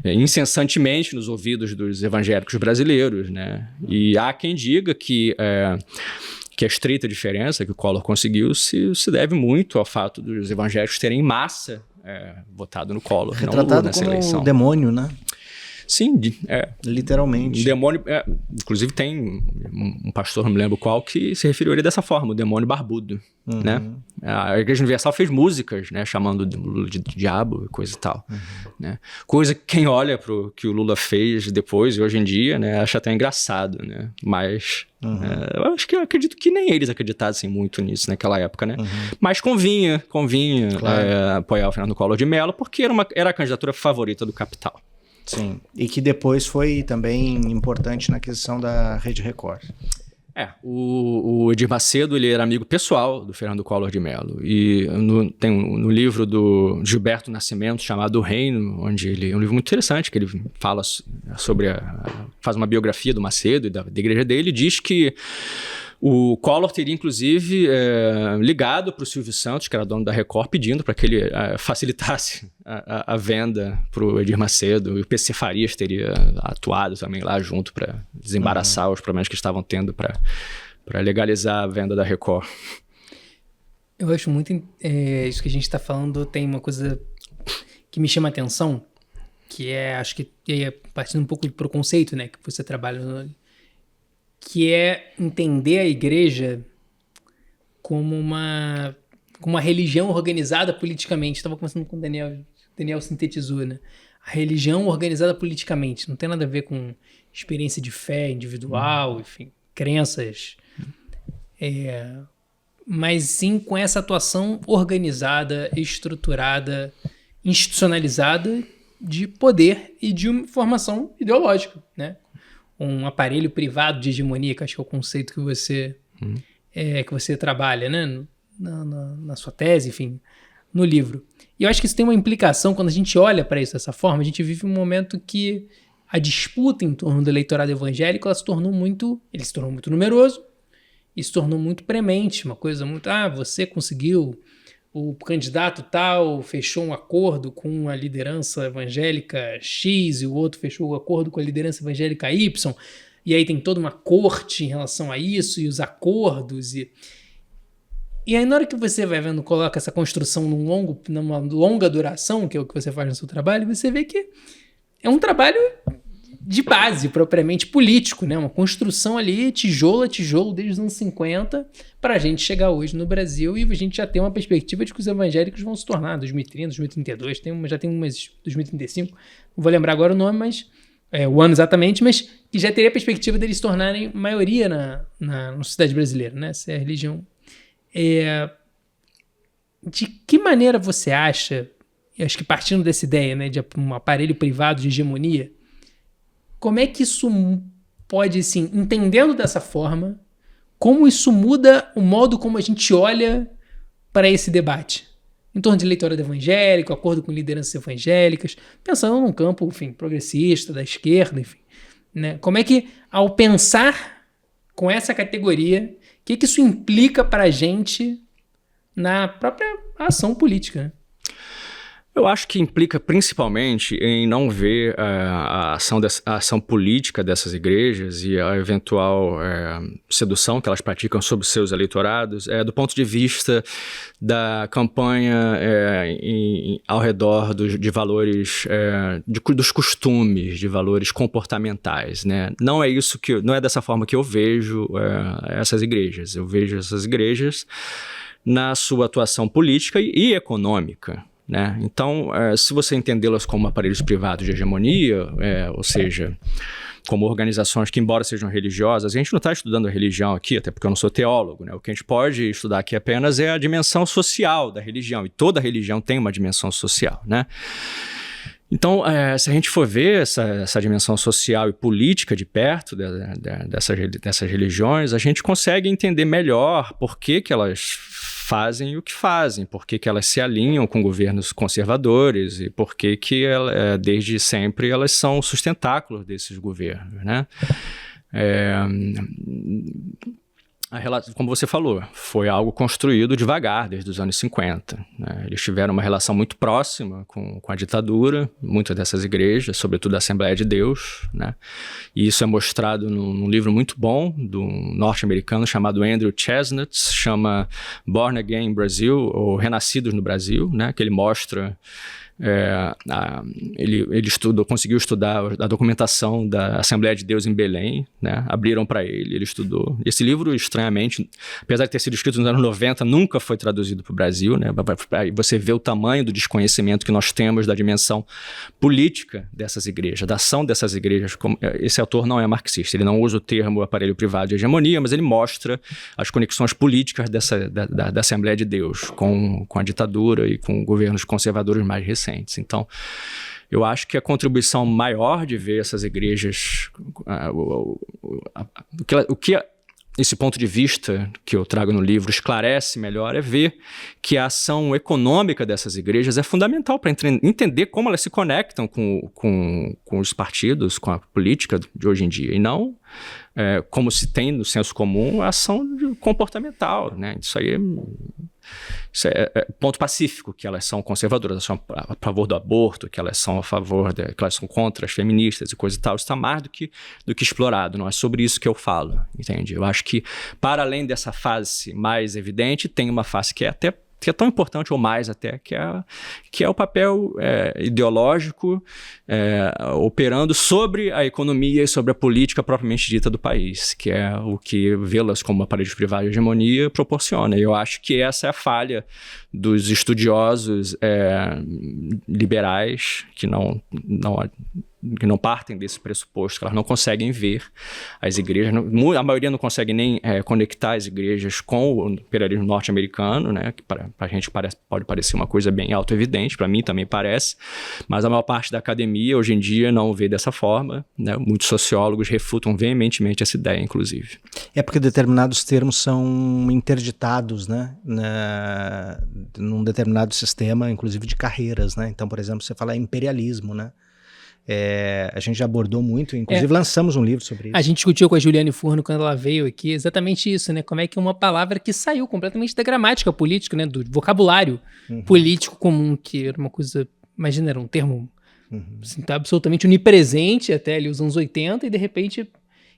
incessantemente nos ouvidos dos evangélicos brasileiros, né? E há quem diga que a estreita diferença que o Collor conseguiu se deve muito ao fato dos evangélicos terem em massa votado no Collor, retratado não Lula nessa como eleição. O demônio, né? Sim, literalmente. Demônio, inclusive tem um pastor, não me lembro qual, que se referiu a ele dessa forma, o demônio barbudo, né? A Igreja Universal fez músicas, né, chamando de Lula de diabo e coisa e tal, né? Coisa que quem olha pro que o Lula fez depois e hoje em dia, né, acha até engraçado, né? Mas eu acredito que nem eles acreditassem muito nisso naquela época, né? Mas convinha claro, apoiar o Fernando Collor de Mello, porque era a candidatura favorita do capital. Sim, e que depois foi também importante na aquisição da Rede Record. O Edir Macedo, ele era amigo pessoal do Fernando Collor de Mello. E tem no livro do Gilberto Nascimento, chamado O Reino, onde é um livro muito interessante, que ele fala sobre faz uma biografia do Macedo e da igreja dele, e diz que o Collor teria, inclusive, ligado para o Silvio Santos, que era dono da Record, pedindo para que ele facilitasse a venda para o Edir Macedo. E o PC Farias teria atuado também lá junto para desembaraçar os problemas que estavam tendo para legalizar a venda da Record. Eu acho muito... isso que a gente está falando tem uma coisa que me chama a atenção, que acho que partindo um pouco para o conceito, né, que você trabalha que é entender a igreja como uma religião organizada politicamente. Estava conversando com o Daniel sintetizou, né? A religião organizada politicamente. Não tem nada a ver com experiência de fé individual, enfim, crenças. Mas sim com essa atuação organizada, estruturada, institucionalizada de poder e de formação ideológica, né? Um aparelho privado de hegemonia, que acho que é o conceito que você trabalha, né? Na sua tese, enfim, no livro. E eu acho que isso tem uma implicação, quando a gente olha para isso dessa forma, a gente vive um momento que a disputa em torno do eleitorado evangélico, ele se tornou muito numeroso e se tornou muito premente, uma coisa muito, você conseguiu, o candidato tal fechou um acordo com a liderança evangélica X e o outro fechou um acordo com a liderança evangélica Y, e aí tem toda uma corte em relação a isso e os acordos. E aí na hora que você vai vendo, coloca essa construção numa longa duração, que é o que você faz no seu trabalho, você vê que é um trabalho de base, propriamente político, né? Uma construção ali, tijolo a tijolo, desde os anos 50, para a gente chegar hoje no Brasil e a gente já tem uma perspectiva de que os evangélicos vão se tornar 2030, 2032, já tem umas 2035, não vou lembrar agora o nome, mas o ano exatamente, mas que já teria a perspectiva deles se tornarem maioria na sociedade brasileira, né? Essa é a religião. De que maneira você acha, eu acho que partindo dessa ideia, né, de um aparelho privado de hegemonia, como é que isso pode, assim, entendendo dessa forma, como isso muda o modo como a gente olha para esse debate? Em torno de eleitorado evangélico, acordo com lideranças evangélicas, pensando num campo, enfim, progressista, da esquerda, enfim. Né? Como é que, ao pensar com essa categoria, o que isso implica para a gente na própria ação política, né? Eu acho que implica principalmente em não ver a ação política dessas igrejas e a eventual sedução que elas praticam sobre seus eleitorados do ponto de vista da campanha ao redor de valores, dos costumes, de valores comportamentais, né? Não é dessa forma que eu vejo essas igrejas. Eu vejo essas igrejas na sua atuação política e econômica. Né? Então, se você entendê-las como aparelhos privados de hegemonia, ou seja, como organizações que, embora sejam religiosas, a gente não está estudando a religião aqui, até porque eu não sou teólogo, né? O que a gente pode estudar aqui apenas é a dimensão social da religião, e toda religião tem uma dimensão social, né? Então, se a gente for ver essa dimensão social e política de perto dessas religiões, a gente consegue entender melhor por que elas fazem o que fazem, por que elas se alinham com governos conservadores e por que desde sempre elas são sustentáculos desses governos, né? Como você falou, foi algo construído devagar desde os anos 50. Né? Eles tiveram uma relação muito próxima com a ditadura, muitas dessas igrejas, sobretudo a Assembleia de Deus. Né? E isso é mostrado num livro muito bom do norte-americano chamado Andrew Chesnut, chama Born Again Brasil, ou Renascidos no Brasil, né? Que ele mostra Ele conseguiu estudar a documentação da Assembleia de Deus em Belém, né? Abriram para ele estudou. Esse livro, estranhamente, apesar de ter sido escrito nos anos 90, nunca foi traduzido para o Brasil, né? Você vê o tamanho do desconhecimento que nós temos da dimensão política dessas igrejas, da ação dessas igrejas. Esse autor não é marxista, ele não usa o termo aparelho privado de hegemonia, mas ele mostra as conexões políticas da Assembleia de Deus com a ditadura e com governos conservadores mais recentes. Então, eu acho que a contribuição maior de ver essas igrejas, o que esse ponto de vista que eu trago no livro esclarece melhor, é ver que a ação econômica dessas igrejas é fundamental para entender como elas se conectam com os partidos, com a política de hoje em dia, e não como se tem no senso comum a ação comportamental, né? Isso aí isso é ponto pacífico, que elas são conservadoras, elas são a favor do aborto, que elas são que elas são contra as feministas e coisa e tal. Isso está mais do que explorado, não é sobre isso que eu falo, entende? Eu acho que, para além dessa face mais evidente, tem uma face que é tão importante ou mais até, que é o papel ideológico operando sobre a economia e sobre a política propriamente dita do país, que é o que vê-las como aparelhos privados de hegemonia proporciona. E eu acho que essa é a falha dos estudiosos liberais que não partem desse pressuposto, que elas não conseguem ver as igrejas, a maioria não consegue nem conectar as igrejas com o imperialismo norte-americano, né, que para a gente pode parecer uma coisa bem auto-evidente, para mim também parece, mas a maior parte da academia hoje em dia não o vê dessa forma, né? Muitos sociólogos refutam veementemente essa ideia, inclusive. É porque determinados termos são interditados, né, num determinado sistema, inclusive de carreiras, né? Então, por exemplo, você fala imperialismo, né? A gente já abordou muito, inclusive lançamos um livro sobre isso. A gente discutiu com a Juliane Furno quando ela veio aqui exatamente isso, né? Como é que uma palavra que saiu completamente da gramática política, né? Do vocabulário político comum, que era uma coisa, imagina, era um termo assim, tá absolutamente onipresente até ali os anos 80, e de repente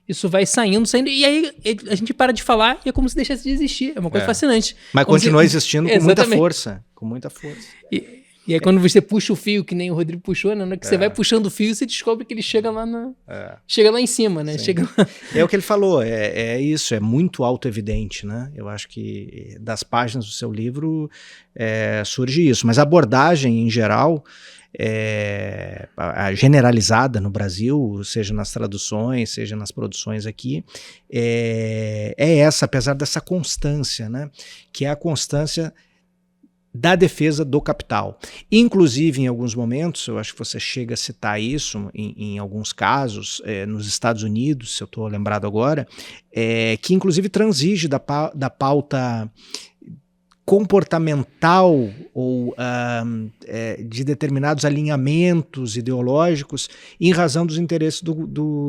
isso vai saindo, e aí a gente para de falar e é como se deixasse de existir. É uma coisa fascinante. Mas continua existindo com muita força. Com muita força. E aí quando você puxa o fio, que nem o Rodrigo puxou, né? Na hora que você vai puxando o fio, você descobre que ele chega lá chega lá em cima, né? Chega lá. É o que ele falou, é isso, é muito auto-evidente, né? Eu acho que das páginas do seu livro surge isso, mas a abordagem em geral, a generalizada no Brasil, seja nas traduções, seja nas produções aqui, é essa, apesar dessa constância, né? Que é a constância da defesa do capital. Inclusive, em alguns momentos, eu acho que você chega a citar isso, em alguns casos, nos Estados Unidos, se eu estou lembrado agora, que inclusive transige da pauta comportamental ou de determinados alinhamentos ideológicos em razão dos interesses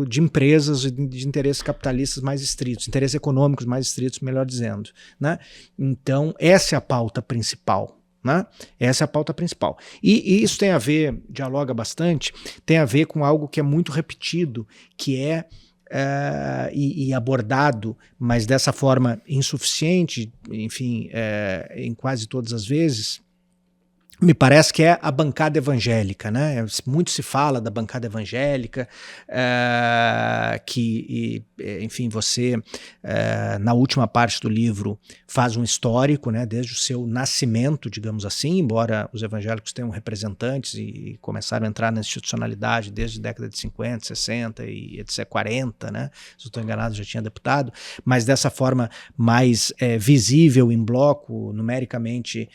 de empresas e de interesses capitalistas mais estritos, interesses econômicos mais estritos, melhor dizendo, né? Então, essa é a pauta principal. Né? Essa é a pauta principal. E isso tem a ver, dialoga bastante, tem a ver com algo que é muito repetido, que e abordado, mas dessa forma insuficiente, enfim, em quase todas as vezes, me parece que é a bancada evangélica, né? Muito se fala da bancada evangélica, enfim, você, na última parte do livro, faz um histórico, né? Desde o seu nascimento, digamos assim, embora os evangélicos tenham representantes e começaram a entrar na institucionalidade desde a década de 50, 60 e etc., 40, né? Se eu estou enganado, já tinha deputado, mas dessa forma mais visível, em bloco, numericamente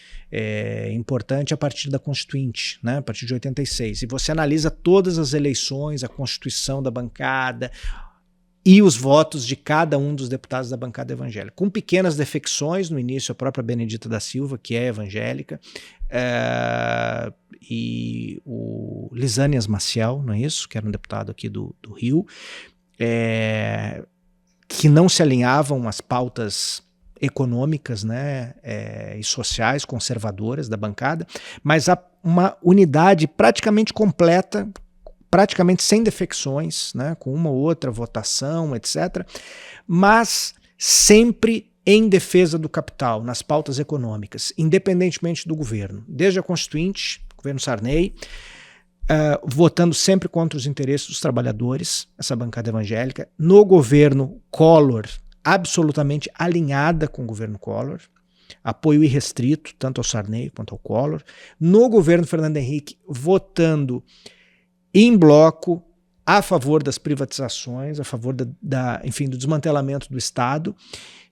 importante, a partir da Constituinte, né, a partir de 86. E você analisa todas as eleições, a constituição da bancada e os votos de cada um dos deputados da bancada evangélica, com pequenas defecções. No início, a própria Benedita da Silva, que é evangélica, e o Lisânias Maciel, não é isso? Que era um deputado aqui do Rio, que não se alinhavam às pautas econômicas, né, e sociais conservadoras da bancada, mas há uma unidade praticamente completa, praticamente sem defecções, né, com uma ou outra votação, etc., mas sempre em defesa do capital, nas pautas econômicas, independentemente do governo. Desde a Constituinte Governo Sarney, votando sempre contra os interesses dos trabalhadores, essa bancada evangélica. No governo Collor, absolutamente alinhada com o governo Collor, apoio irrestrito, tanto ao Sarney quanto ao Collor. No governo Fernando Henrique, votando em bloco a favor das privatizações, a favor enfim, do desmantelamento do Estado.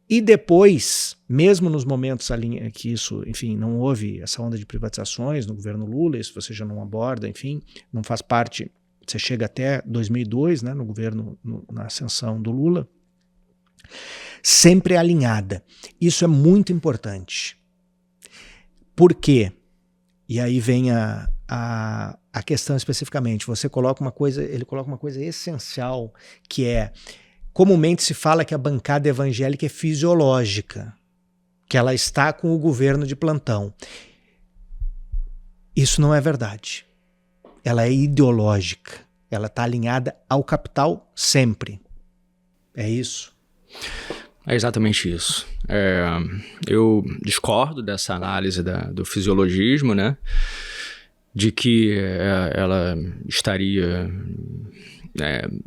E depois, mesmo nos momentos que isso, enfim, não houve essa onda de privatizações no governo Lula, isso você já não aborda, enfim, não faz parte, você chega até 2002, né, no governo, na ascensão do Lula, sempre alinhada. Isso é muito importante. Por quê? E aí vem a questão especificamente. Ele coloca uma coisa essencial, que é, comumente se fala que a bancada evangélica é fisiológica, que ela está com o governo de plantão. Isso não é verdade. Ela é ideológica. Ela está alinhada ao capital sempre. É isso. É exatamente isso. Eu discordo dessa análise do fisiologismo, né? De que ela estaria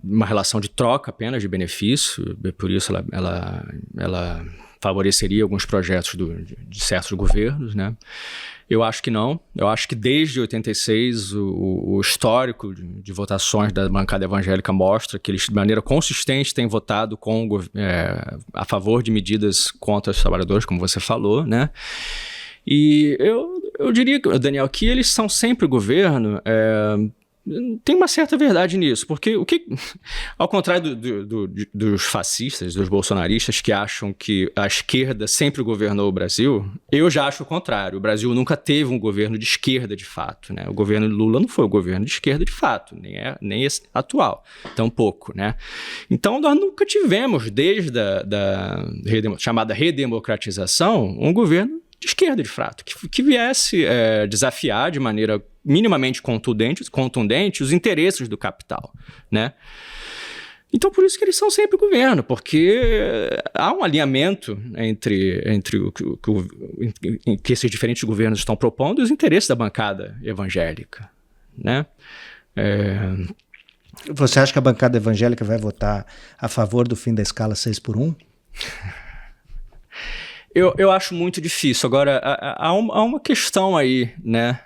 uma relação de troca apenas de benefício, por isso ela favoreceria alguns projetos de certos governos, né? Eu acho que não. Eu acho que desde 86 o histórico de votações da bancada evangélica mostra que eles, de maneira consistente, têm votado a favor de medidas contra os trabalhadores, como você falou, né? E eu diria, Daniel, que eles são sempre o governo. Tem uma certa verdade nisso, porque ao contrário dos fascistas, dos bolsonaristas que acham que a esquerda sempre governou o Brasil, eu já acho o contrário. O Brasil nunca teve um governo de esquerda de fato, né? O governo Lula não foi um governo de esquerda de fato, nem esse atual, tampouco, né? Então nós nunca tivemos, desde a chamada redemocratização, um governo de esquerda de fato, que viesse desafiar de maneira minimamente contundente os interesses do capital, né? Então, por isso que eles são sempre governo, porque há um alinhamento entre que esses diferentes governos estão propondo e os interesses da bancada evangélica, né? Você acha que a bancada evangélica vai votar a favor do fim da escala 6x1? Eu acho muito difícil. Agora, há uma questão aí, né?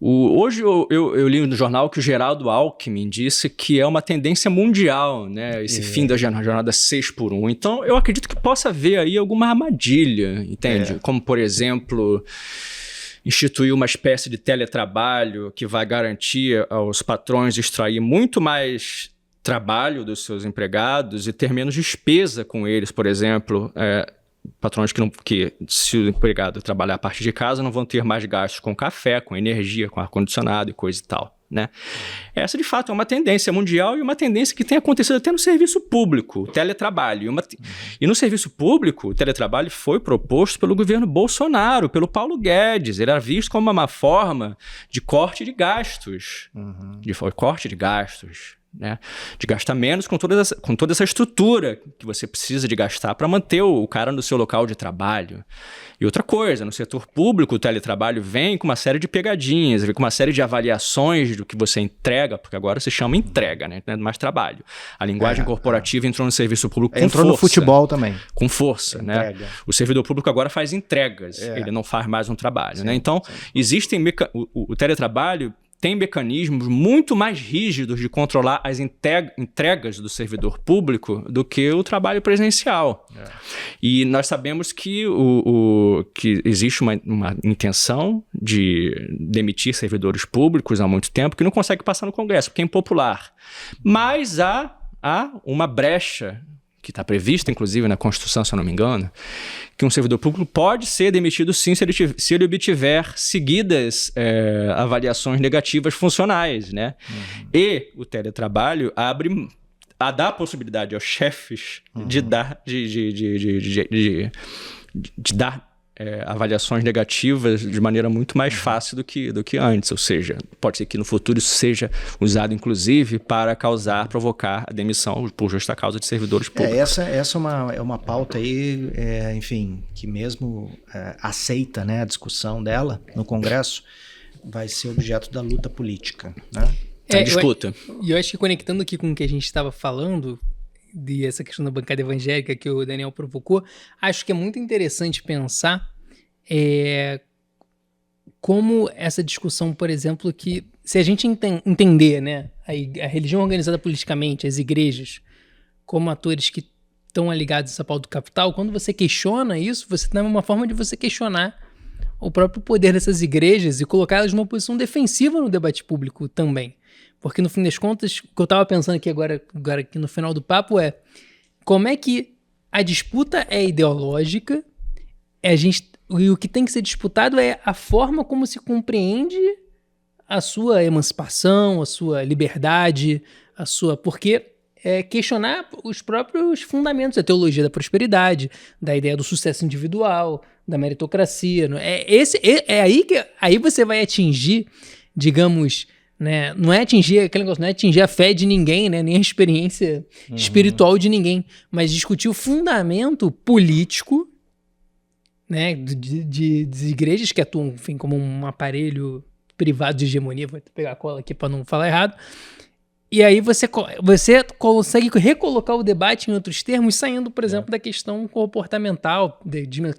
Hoje eu li no jornal que o Geraldo Alckmin disse que é uma tendência mundial, né? Esse fim da jornada 6x1. Então, eu acredito que possa haver aí alguma armadilha, entende? Como, por exemplo, instituir uma espécie de teletrabalho que vai garantir aos patrões extrair muito mais trabalho dos seus empregados e ter menos despesa com eles, por exemplo. Patrões que, se o empregado trabalhar a partir de casa, não vão ter mais gastos com café, com energia, com ar-condicionado e coisa e tal, né? Essa, de fato, é uma tendência mundial e uma tendência que tem acontecido até no serviço público, o teletrabalho. E no serviço público, o teletrabalho foi proposto pelo governo Bolsonaro, pelo Paulo Guedes. Ele era visto como uma forma de corte de gastos, né? De gastar menos com toda essa estrutura que você precisa de gastar para manter o cara no seu local de trabalho. E outra coisa, no setor público, o teletrabalho vem com uma série de pegadinhas, vem com uma série de avaliações do que você entrega, porque agora se chama entrega, né? Não é mais trabalho. A linguagem corporativa entrou no serviço público com força. Entrou no futebol também. Com força, né? O servidor público agora faz entregas, ele não faz mais um trabalho, né? Então, existem o teletrabalho tem mecanismos muito mais rígidos de controlar as entregas do servidor público do que o trabalho presencial. E nós sabemos que, que existe uma intenção de demitir servidores públicos há muito tempo que não consegue passar no Congresso, porque é impopular. Mas há uma brecha que está prevista, inclusive, na Constituição, se eu não me engano, que um servidor público pode ser demitido, sim, se ele obtiver seguidas avaliações negativas funcionais, né? E o teletrabalho dá a possibilidade aos chefes de dar avaliações negativas de maneira muito mais fácil do que antes. Ou seja, pode ser que no futuro isso seja usado, inclusive, para provocar a demissão por justa causa de servidores públicos. Essa é uma pauta aí, enfim, que mesmo aceita, né, a discussão dela no Congresso, vai ser objeto da luta política, né? Em disputa. E eu acho que conectando aqui com o que a gente estava falando, de essa questão da bancada evangélica que o Daniel provocou, acho que é muito interessante pensar como essa discussão, por exemplo, que se a gente entender, né, a religião organizada politicamente, as igrejas, como atores que estão ligados a essa pauta do capital, quando você questiona isso, você tem uma forma de você questionar o próprio poder dessas igrejas e colocá-las numa posição defensiva no debate público também. Porque, no fim das contas, o que eu estava pensando aqui agora aqui no final do papo como é que a disputa é ideológica e o que tem que ser disputado é a forma como se compreende a sua emancipação, a sua liberdade, porque questionar os próprios fundamentos da teologia da prosperidade, da ideia do sucesso individual, da meritocracia. Aí você vai atingir, digamos, né, não é atingir aquele negócio, não é atingir a fé de ninguém, né, nem a experiência espiritual de ninguém, mas discutir o fundamento político, né, de igrejas que atuam, enfim, como um aparelho privado de hegemonia. Vou pegar a cola aqui para não falar errado. E aí você consegue recolocar o debate em outros termos, saindo, por exemplo, da questão comportamental,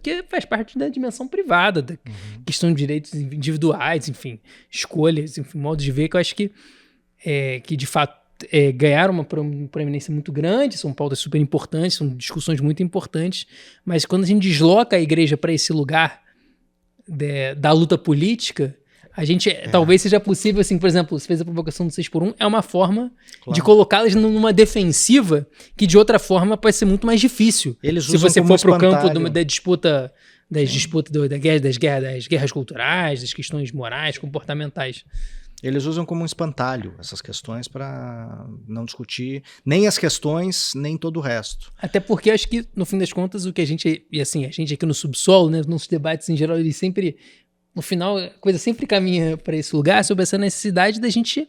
que faz parte da dimensão privada, da questão de direitos individuais, enfim, escolhas, enfim, modos de ver, que eu acho que de fato ganharam uma proeminência muito grande, são pautas super importantes, são discussões muito importantes, mas quando a gente desloca a igreja para esse lugar da luta política, a gente, talvez seja possível, assim, por exemplo, você fez a provocação do 6x1, é uma forma de colocá-las numa defensiva que de outra forma pode ser muito mais difícil. Se você for pro campo da disputa, das guerras culturais, das questões morais, comportamentais. Eles usam como um espantalho essas questões para não discutir nem as questões, nem todo o resto. Até porque acho que, no fim das contas, o que a gente aqui no subsolo, né, nos debates em geral, eles sempre... No final, a coisa sempre caminha para esse lugar sobre essa necessidade da gente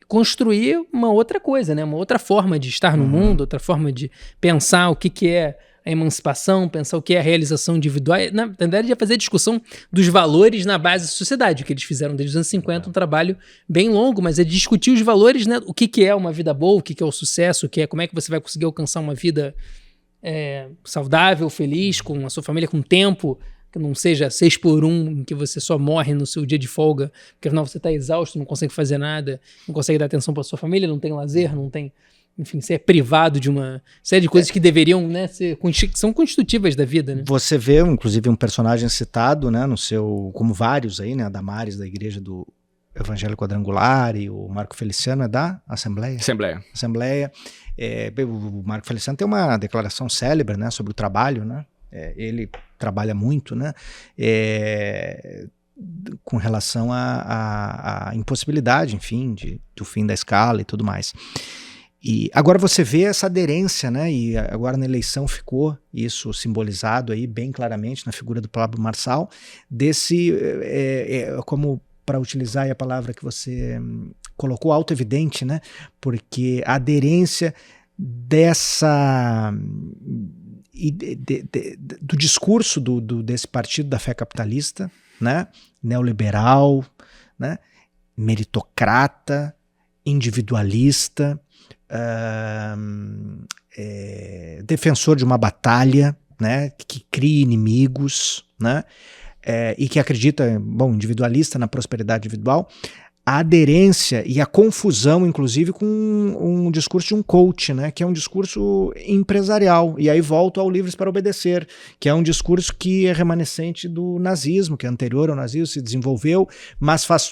construir uma outra coisa, né? Uma outra forma de estar no mundo, outra forma de pensar o que é a emancipação, pensar o que é a realização individual. Na verdade, é fazer a discussão dos valores na base da sociedade, o que eles fizeram desde os anos 50, um trabalho bem longo, mas é discutir os valores, né? O que é uma vida boa, o que é o sucesso, como é que você vai conseguir alcançar uma vida saudável, feliz, com a sua família, com tempo, que não seja 6x1, em que você só morre no seu dia de folga, porque afinal você está exausto, não consegue fazer nada, não consegue dar atenção para sua família, não tem lazer, não tem... Enfim, você é privado de uma série de coisas que deveriam, né, são constitutivas da vida, né? Você vê, inclusive, um personagem citado, né, como vários aí, né, a Damares da Igreja do Evangelho Quadrangular e o Marco Feliciano da Assembleia. O Marco Feliciano tem uma declaração célebre, né, sobre o trabalho, né? Ele trabalha muito, né, com relação à impossibilidade, enfim, do fim da escala e tudo mais. E agora você vê essa aderência, né, e agora na eleição ficou isso simbolizado aí bem claramente na figura do Pablo Marçal, desse, como para utilizar aí a palavra que você colocou, auto-evidente, né, porque a aderência do discurso desse partido da fé capitalista, né, neoliberal, né, meritocrata, individualista, defensor de uma batalha, né, que cria inimigos, né, e que acredita, individualista na prosperidade individual. A aderência e a confusão, inclusive, com um discurso de um coach, né, que é um discurso empresarial. E aí volto ao Livres para Obedecer, que é um discurso que é remanescente do nazismo, que é anterior ao nazismo, se desenvolveu, mas faz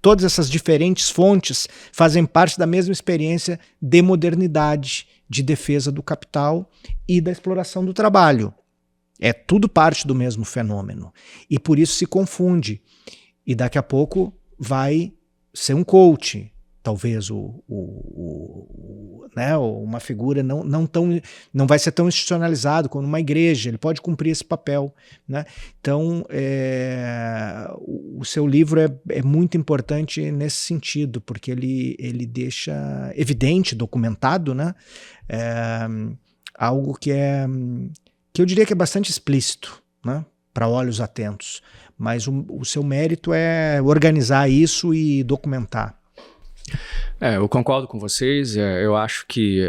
todas essas diferentes fontes fazem parte da mesma experiência de modernidade, de defesa do capital e da exploração do trabalho. É tudo parte do mesmo fenômeno. E por isso se confunde. E daqui a pouco vai ser um coach, talvez né? Ou uma figura não vai ser tão institucionalizado como uma igreja, ele pode cumprir esse papel, né? Então, o seu livro é muito importante nesse sentido, porque ele deixa evidente, documentado, né? Algo que eu diria que é bastante explícito, né? Para olhos atentos, mas o seu mérito é organizar isso e documentar. Eu concordo com vocês. Eu acho que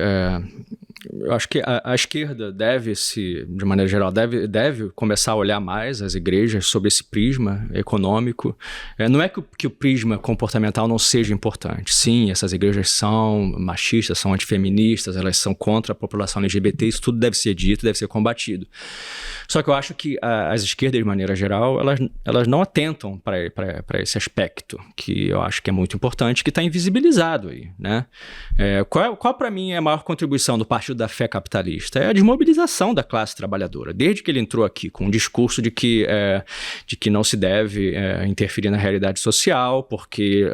a esquerda de maneira geral, deve começar a olhar mais as igrejas sob esse prisma econômico. Não é que o prisma comportamental não seja importante. Sim, essas igrejas são machistas, são antifeministas, elas são contra a população LGBT, isso tudo deve ser dito, deve ser combatido. Só que eu acho que as esquerdas, de maneira geral, elas não atentam para esse aspecto, que eu acho que é muito importante, que está invisibilizado aí, né? Qual para mim é a maior contribuição do Partido da Fé Capitalista? É a desmobilização da classe trabalhadora. Desde que ele entrou aqui com um discurso de que não se deve interferir na realidade social, porque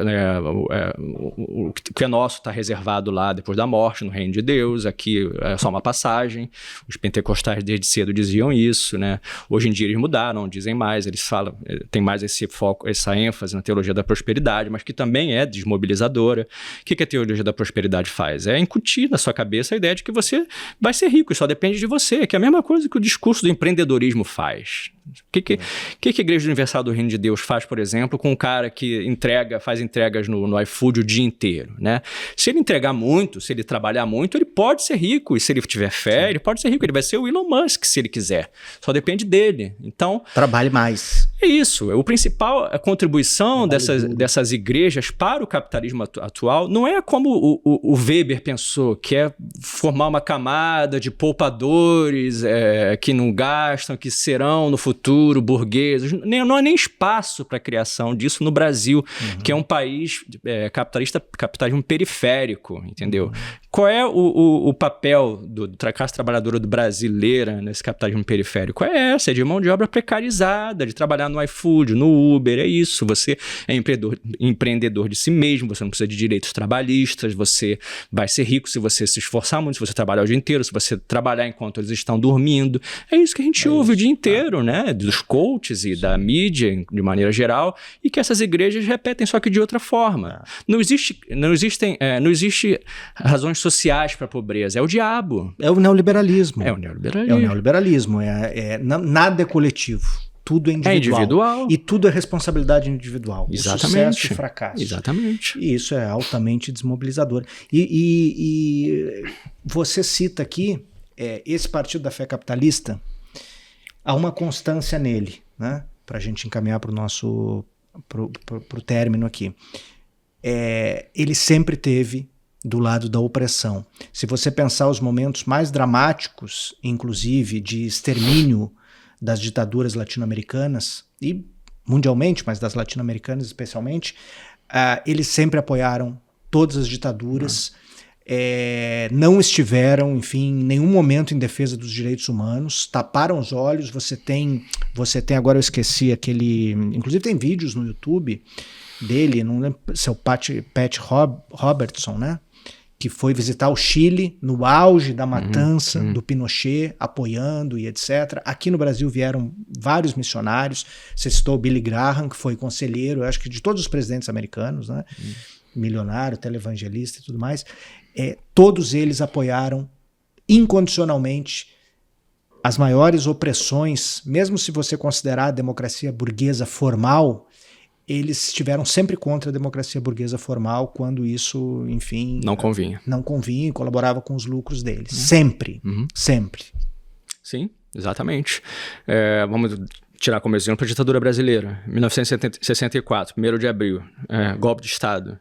o que é nosso está reservado lá depois da morte, no reino de Deus, aqui é só uma passagem. Os pentecostais desde cedo diziam isso, né? Hoje em dia eles mudaram, dizem mais, eles falam, tem mais esse foco, essa ênfase na teologia da prosperidade, mas que também é desmobilizadora. O que a teologia da prosperidade faz? É incutir na sua cabeça a ideia de que você vai ser rico e só depende de você, que é a mesma coisa que o discurso do empreendedorismo faz. O que a Igreja Universal do Reino de Deus faz, por exemplo, com um cara que faz entregas no iFood o dia inteiro, né? Se ele entregar muito, se ele trabalhar muito, ele pode ser rico, e se ele tiver fé, ele pode ser rico, ele vai ser o Elon Musk, se ele quiser. Só depende dele. Então, trabalhe mais. É isso. A contribuição dessas igrejas para o capitalismo atual não é como o Weber pensou, que é formar uma camada de poupadores que não gastam, que serão no futuro burgueses. Não há nem espaço para a criação disso no Brasil, que é um país capitalismo periférico, entendeu? Qual é o papel da classe trabalhadora brasileira nesse capitalismo periférico? É de mão de obra precarizada, de trabalhar no iFood, no Uber, é isso. Você é empreendedor de si mesmo, você não precisa de direitos trabalhistas, você vai ser rico se você se esforçar muito, se você trabalhar o dia inteiro, se você trabalhar enquanto eles estão dormindo. É isso que a gente ouve o dia inteiro, né? Dos coaches e da mídia, de maneira geral, e que essas igrejas repetem, só que de outra forma. Não existe razões sociais para a pobreza, é o diabo. É o neoliberalismo. Nada é coletivo. Tudo é individual. É individual. E tudo é responsabilidade individual. Exatamente. O sucesso e o fracasso. Exatamente. E isso é altamente desmobilizador. E você cita aqui esse Partido da Fé Capitalista, há uma constância nele, né? Para a gente encaminhar para o nosso pro término aqui. Ele sempre teve do lado da opressão. Se você pensar os momentos mais dramáticos, inclusive de extermínio das ditaduras latino-americanas e mundialmente, mas das latino-americanas especialmente, eles sempre apoiaram todas as ditaduras, não estiveram, enfim, em nenhum momento em defesa dos direitos humanos, taparam os olhos. Você tem agora eu esqueci aquele, inclusive tem vídeos no YouTube dele, não lembro, seu Pat Robertson, né? Que foi visitar o Chile no auge da matança do Pinochet, apoiando e etc. Aqui no Brasil vieram vários missionários. Você citou o Billy Graham, que foi conselheiro, eu acho que de todos os presidentes americanos, né? Milionário, televangelista e tudo mais. Todos eles apoiaram incondicionalmente as maiores opressões, mesmo se você considerar a democracia burguesa formal. Eles estiveram sempre contra a democracia burguesa formal quando isso, enfim... Não convinha e colaborava com os lucros deles. Sempre. Sempre. Sim, exatamente. Vamos tirar como exemplo a ditadura brasileira. 1964, 1º de abril, golpe de Estado.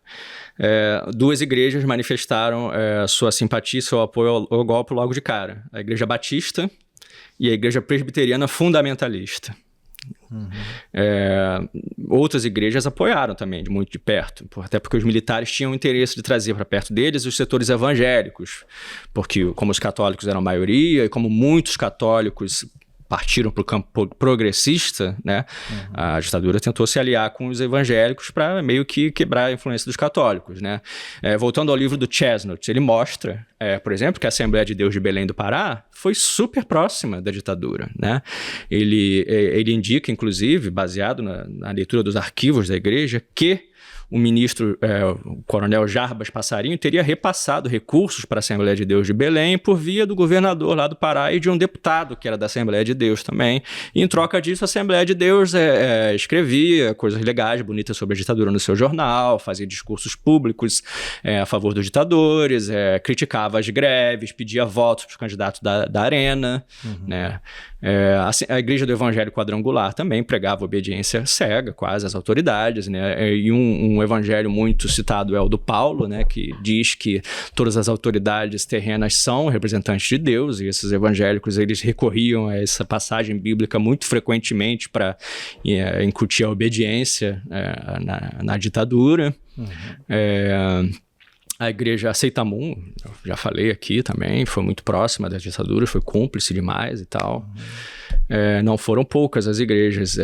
Duas igrejas manifestaram sua simpatia e seu apoio ao golpe logo de cara. A Igreja Batista e a Igreja Presbiteriana Fundamentalista. Outras igrejas apoiaram também, muito de perto, até porque os militares tinham interesse de trazer para perto deles os setores evangélicos, porque como os católicos eram a maioria e como muitos católicos partiram para o campo progressista, né, a ditadura tentou se aliar com os evangélicos para meio que quebrar a influência dos católicos, né. Voltando ao livro do Chesnut, ele mostra, por exemplo, que a Assembleia de Deus de Belém do Pará foi super próxima da ditadura, né. Ele indica, inclusive, baseado na leitura dos arquivos da igreja, que o ministro, o coronel Jarbas Passarinho, teria repassado recursos para a Assembleia de Deus de Belém por via do governador lá do Pará e de um deputado que era da Assembleia de Deus também. E, em troca disso, a Assembleia de Deus escrevia coisas legais, bonitas sobre a ditadura no seu jornal, fazia discursos públicos a favor dos ditadores, criticava as greves, pedia votos para os candidatos da arena, né? A Igreja do Evangelho Quadrangular também pregava obediência cega quase às autoridades, né? E um evangelho muito citado é o do Paulo, né? Que diz que todas as autoridades terrenas são representantes de Deus, e esses evangélicos eles recorriam a essa passagem bíblica muito frequentemente para incutir a obediência na ditadura. A igreja Seitamum, eu já falei aqui também, foi muito próxima das ditaduras, foi cúmplice demais e tal. Não foram poucas as igrejas.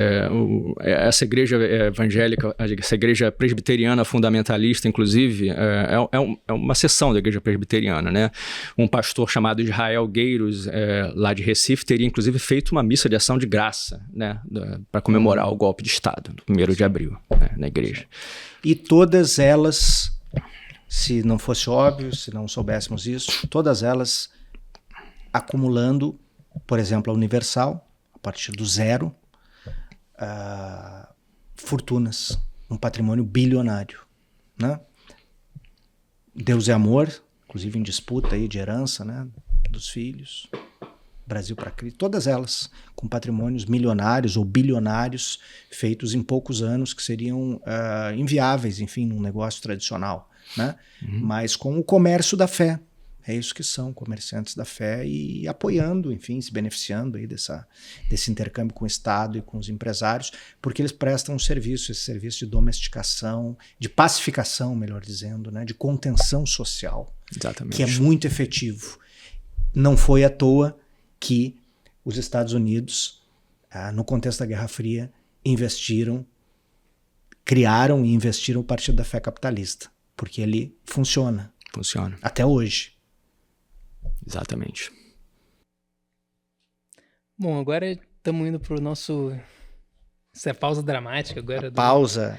Essa igreja evangélica, essa igreja presbiteriana fundamentalista, inclusive, é uma seção da igreja presbiteriana, né? Um pastor chamado Israel Gueiros, lá de Recife, teria inclusive feito uma missa de ação de graça, né? Para comemorar o golpe de Estado, no 1º de abril, né? Na igreja. E todas elas, se não fosse óbvio, se não soubéssemos isso, todas elas acumulando, por exemplo, a Universal, a partir do zero, fortunas, um patrimônio bilionário, né? Deus é Amor, inclusive em disputa aí de herança, né, dos filhos, Brasil para Cristo, todas elas com patrimônios milionários ou bilionários feitos em poucos anos que seriam inviáveis, enfim, num negócio tradicional, né? Mas com o comércio da fé. É isso que são, comerciantes da fé, e apoiando, enfim, se beneficiando aí desse intercâmbio com o Estado e com os empresários, porque eles prestam um serviço, esse serviço de domesticação, de pacificação, melhor dizendo, né, de contenção social. Exatamente. Que é muito efetivo. Não foi à toa que os Estados Unidos, no contexto da Guerra Fria, criaram e investiram o Partido da Fé Capitalista, porque ele funciona. Funciona. Até hoje. Exatamente. Bom, agora estamos indo para o nosso... Essa é a pausa dramática agora. Pausa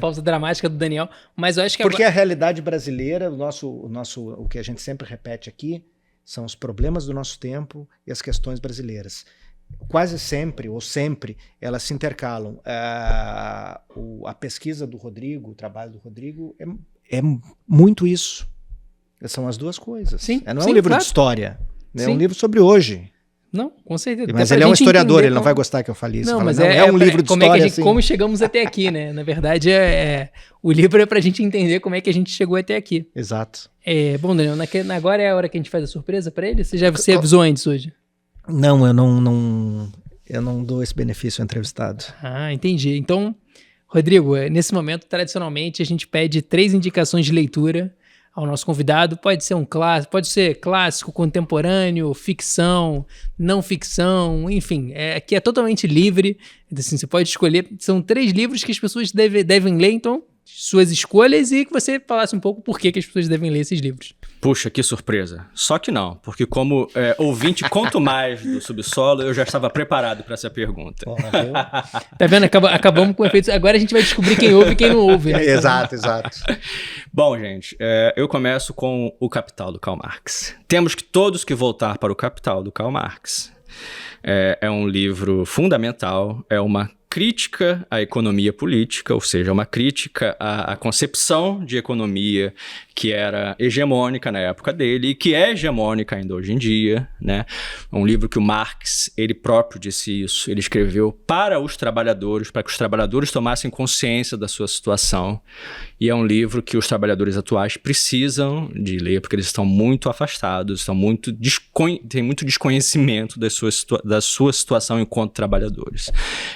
Pausa dramática do Daniel. Mas eu acho que porque a realidade brasileira, o que a gente sempre repete aqui, são os problemas do nosso tempo e as questões brasileiras. Quase sempre, ou sempre, elas se intercalam. A pesquisa do Rodrigo, o trabalho do Rodrigo, é muito isso. São as duas coisas. Sim, não é um livro de história, é um livro sobre hoje. Não, com certeza. Mas ele é um historiador, ele não vai gostar que eu fale isso. Não, mas é um livro de história. Como chegamos até aqui, né? Na verdade, o livro é pra gente entender como é que a gente chegou até aqui. Exato. Bom, Daniel, agora é a hora que a gente faz a surpresa pra ele? Você avisou antes hoje? Não, eu não dou esse benefício ao entrevistado. Entendi. Então, Rodrigo, nesse momento, tradicionalmente, a gente pede 3 indicações de leitura ao nosso convidado. Pode ser um clássico, pode ser clássico, contemporâneo, ficção, não ficção, enfim, aqui é totalmente livre. Assim, você pode escolher. São 3 livros que as pessoas devem ler, então, suas escolhas, e que você falasse um pouco por que as pessoas devem ler esses livros. Puxa, que surpresa. Só que não, porque como ouvinte, quanto mais do Subsolo, eu já estava preparado para essa pergunta. Tá vendo? Acabamos com o efeito. Agora a gente vai descobrir quem ouve e quem não ouve. Né? Exato. Bom, gente, eu começo com O Capital, do Karl Marx. Temos todos que voltar para O Capital, do Karl Marx. É um livro fundamental, é uma crítica à economia política, ou seja, uma crítica à concepção de economia que era hegemônica na época dele e que é hegemônica ainda hoje em dia, né? Um livro que o Marx, ele próprio disse isso, ele escreveu para os trabalhadores, para que os trabalhadores tomassem consciência da sua situação E é um livro que os trabalhadores atuais precisam de ler, porque eles estão muito afastados, têm muito desconhecimento da sua situação enquanto trabalhadores.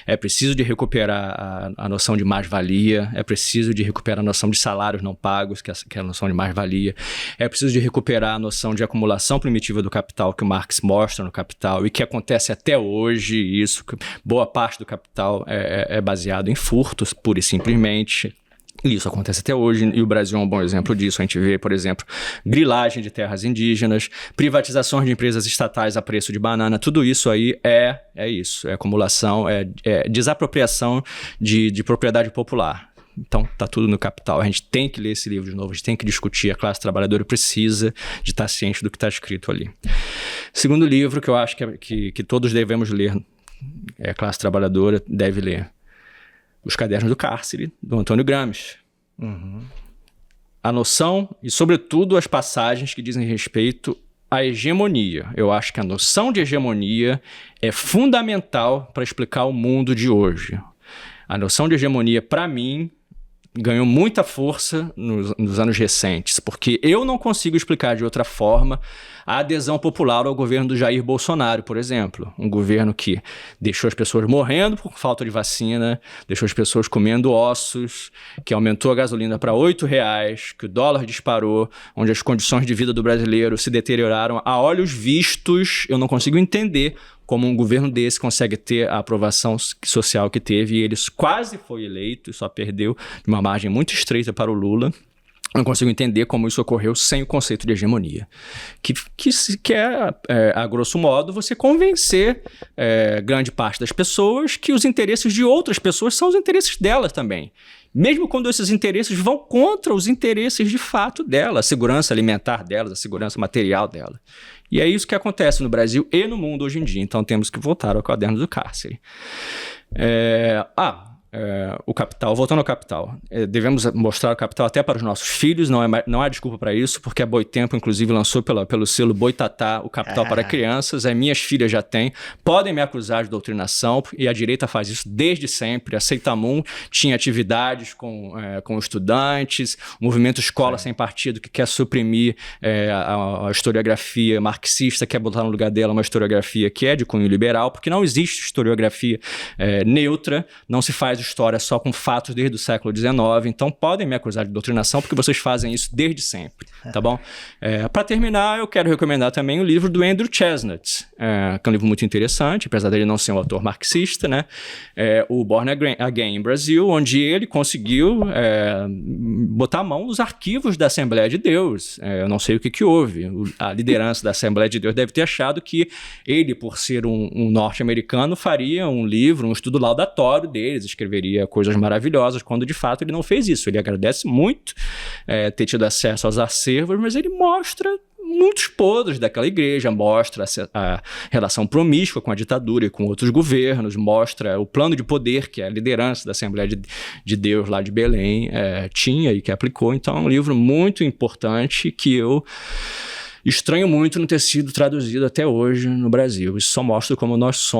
É preciso de recuperar a noção de mais-valia, é preciso de recuperar a noção de salários não pagos, que é a noção de mais-valia, é preciso de recuperar a noção de acumulação primitiva do capital que o Marx mostra no Capital e que acontece até hoje. Isso, boa parte do capital é baseado em furtos, pura e simplesmente. Isso acontece até hoje, e o Brasil é um bom exemplo disso. A gente vê, por exemplo, grilagem de terras indígenas, privatizações de empresas estatais a preço de banana, tudo isso aí é isso, é acumulação, é desapropriação de propriedade popular. Então, tá tudo no Capital. A gente tem que ler esse livro de novo, a gente tem que discutir, a classe trabalhadora precisa de estar ciente do que está escrito ali. Segundo livro que eu acho que todos devemos ler, a classe trabalhadora deve ler, Os Cadernos do Cárcere, do Antônio Gramsci. Uhum. A noção e, sobretudo, as passagens que dizem respeito à hegemonia. Eu acho que a noção de hegemonia é fundamental para explicar o mundo de hoje. A noção de hegemonia, para mim, ganhou muita força nos anos recentes, porque eu não consigo explicar de outra forma a adesão popular ao governo do Jair Bolsonaro, por exemplo. Um governo que deixou as pessoas morrendo por falta de vacina, deixou as pessoas comendo ossos, que aumentou a gasolina para R$8, que o dólar disparou, onde as condições de vida do brasileiro se deterioraram a olhos vistos. Eu não consigo entender como um governo desse consegue ter a aprovação social que teve, e ele quase foi eleito e só perdeu de uma margem muito estreita para o Lula. Não consigo entender como isso ocorreu sem o conceito de hegemonia. Que é, a grosso modo, você convencer grande parte das pessoas que os interesses de outras pessoas são os interesses delas também. Mesmo quando esses interesses vão contra os interesses de fato dela, a segurança alimentar delas, a segurança material dela. E é isso que acontece no Brasil e no mundo hoje em dia. Então temos que voltar ao Caderno do Cárcere. O Capital, voltando ao Capital, devemos mostrar o Capital até para os nossos filhos, não há desculpa para isso, porque a Boitempo, inclusive, lançou pelo selo Boitatá o Capital para crianças. As minhas filhas já têm, podem me acusar de doutrinação, e a direita faz isso desde sempre. A Seitamum tinha atividades com estudantes, o movimento Escola Sem Partido, que quer suprimir a historiografia marxista, quer botar no lugar dela uma historiografia que é de cunho liberal, porque não existe historiografia neutra, não se faz história só com fatos desde o século XIX, então podem me acusar de doutrinação porque vocês fazem isso desde sempre, tá bom? Para terminar, eu quero recomendar também o livro do Andrew Chestnut, que é um livro muito interessante, apesar dele não ser um autor marxista, né? O Born Again in Brasil, onde ele conseguiu botar a mão nos arquivos da Assembleia de Deus. Eu não sei o que houve. A liderança da Assembleia de Deus deve ter achado que ele, por ser um norte-americano, faria um livro, um estudo laudatório deles, escreveria coisas maravilhosas, quando de fato ele não fez isso. Ele agradece muito ter tido acesso aos acervos, mas ele mostra muitos podres daquela igreja, mostra a relação promíscua com a ditadura e com outros governos, mostra o plano de poder que a liderança da Assembleia de Deus lá de Belém tinha e que aplicou. Então é um livro muito importante que eu estranho muito não ter sido traduzido até hoje no Brasil. Isso só mostra como nós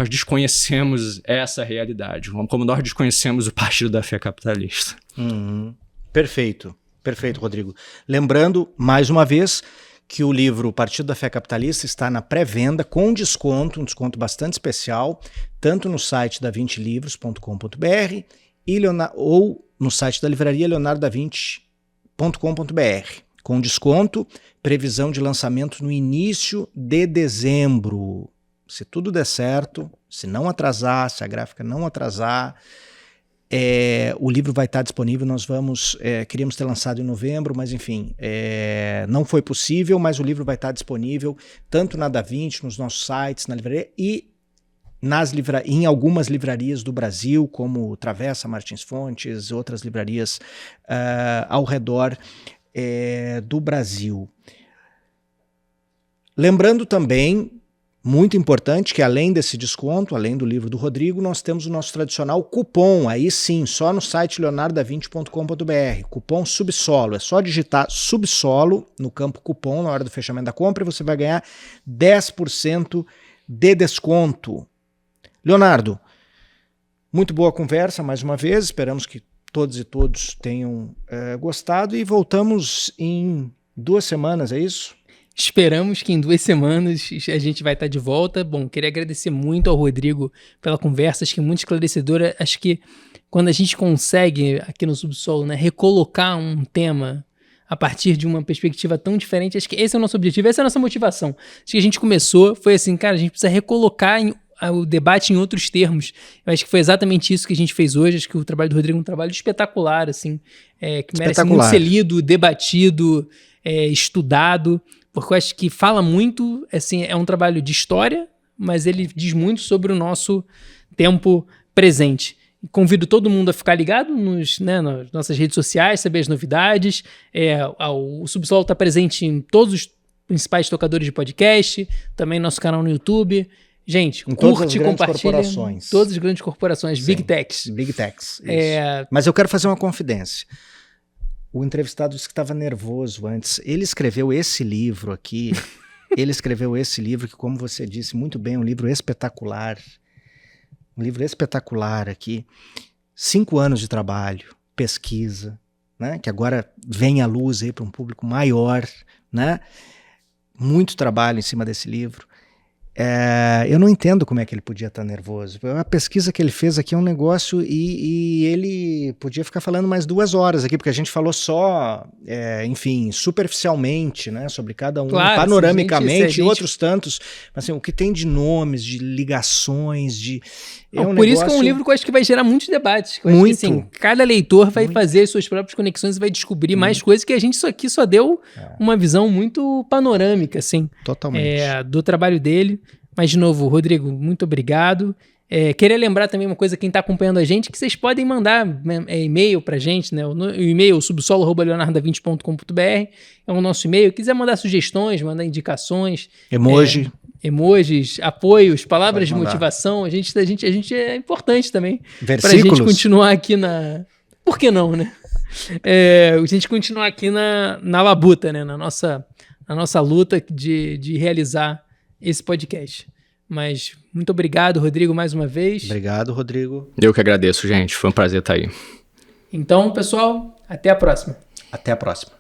desconhecemos essa realidade, como nós desconhecemos o Partido da Fé Capitalista. Perfeito, Rodrigo. Lembrando, mais uma vez, que o livro Partido da Fé Capitalista está na pré-venda com desconto, um desconto bastante especial, tanto no site davinci-livros.com.br ou no site da livraria leonardodavinci.com.br. Com desconto, previsão de lançamento no início de dezembro. Se tudo der certo, se não atrasar, se a gráfica não atrasar, o livro vai estar disponível. Nós queríamos ter lançado em novembro, mas enfim, não foi possível, mas o livro vai estar disponível tanto na Da Vinci, nos nossos sites, na livraria e em algumas livrarias do Brasil, como Travessa, Martins Fontes, outras livrarias ao redor do Brasil. Lembrando também, muito importante, que além desse desconto, além do livro do Rodrigo, nós temos o nosso tradicional cupom, aí sim, só no site leonardodavinci.com.br, cupom Subsolo. É só digitar Subsolo no campo cupom na hora do fechamento da compra e você vai ganhar 10% de desconto. Leonardo, muito boa conversa mais uma vez, esperamos que todas e todos tenham gostado e voltamos em 2 semanas, é isso? Esperamos que em 2 semanas a gente vai estar de volta. Bom, queria agradecer muito ao Rodrigo pela conversa, acho que muito esclarecedora. Acho que quando a gente consegue, aqui no Subsolo, né, recolocar um tema a partir de uma perspectiva tão diferente, acho que esse é o nosso objetivo, essa é a nossa motivação. Acho que a gente começou, foi assim, cara, a gente precisa recolocar o debate em outros termos. Eu acho que foi exatamente isso que a gente fez hoje. Acho que o trabalho do Rodrigo é um trabalho espetacular, assim, que merece muito ser lido, debatido, estudado, porque eu acho que fala muito, assim, é um trabalho de história, mas ele diz muito sobre o nosso tempo presente. Convido todo mundo a ficar ligado nas nossas redes sociais, saber as novidades. O Subsolo está presente em todos os principais tocadores de podcast, também no nosso canal no YouTube. Gente, curte, compartilha. Todas as grandes corporações, Big Techs. Big Techs, Mas eu quero fazer uma confidência. O entrevistado disse que estava nervoso antes. Ele escreveu esse livro aqui. Que, como você disse muito bem, é um livro espetacular. Um livro espetacular aqui. 5 anos de trabalho, pesquisa, né? Que agora vem à luz aí para um público maior, né? Muito trabalho em cima desse livro. Eu não entendo como é que ele podia estar nervoso. A pesquisa que ele fez aqui é um negócio e ele podia ficar falando mais 2 horas aqui, porque a gente falou só, enfim, superficialmente, né, sobre cada um, claro, panoramicamente, e outros tantos. Assim, o que tem de nomes, de ligações, por isso que é um livro que eu acho que vai gerar muitos debates. Eu acho que, assim, cada leitor vai fazer as suas próprias conexões e vai descobrir mais coisas que a gente aqui só deu uma visão muito panorâmica, assim. Totalmente. Do trabalho dele. Mas, de novo, Rodrigo, muito obrigado. Queria lembrar também uma coisa, quem está acompanhando a gente, que vocês podem mandar e-mail para a gente, né? O e-mail subsolo@leonarda20.com.br é o nosso e-mail. Quiser mandar sugestões, mandar indicações. Emojis, apoios, palavras de motivação. A gente é importante também. Versículos. Para a gente continuar aqui na... Por que não, né? A gente continuar aqui na labuta, né? Na nossa luta de realizar esse podcast. Mas muito obrigado, Rodrigo, mais uma vez. Obrigado, Rodrigo. Eu que agradeço, gente. Foi um prazer estar aí. Então, pessoal, até a próxima. Até a próxima.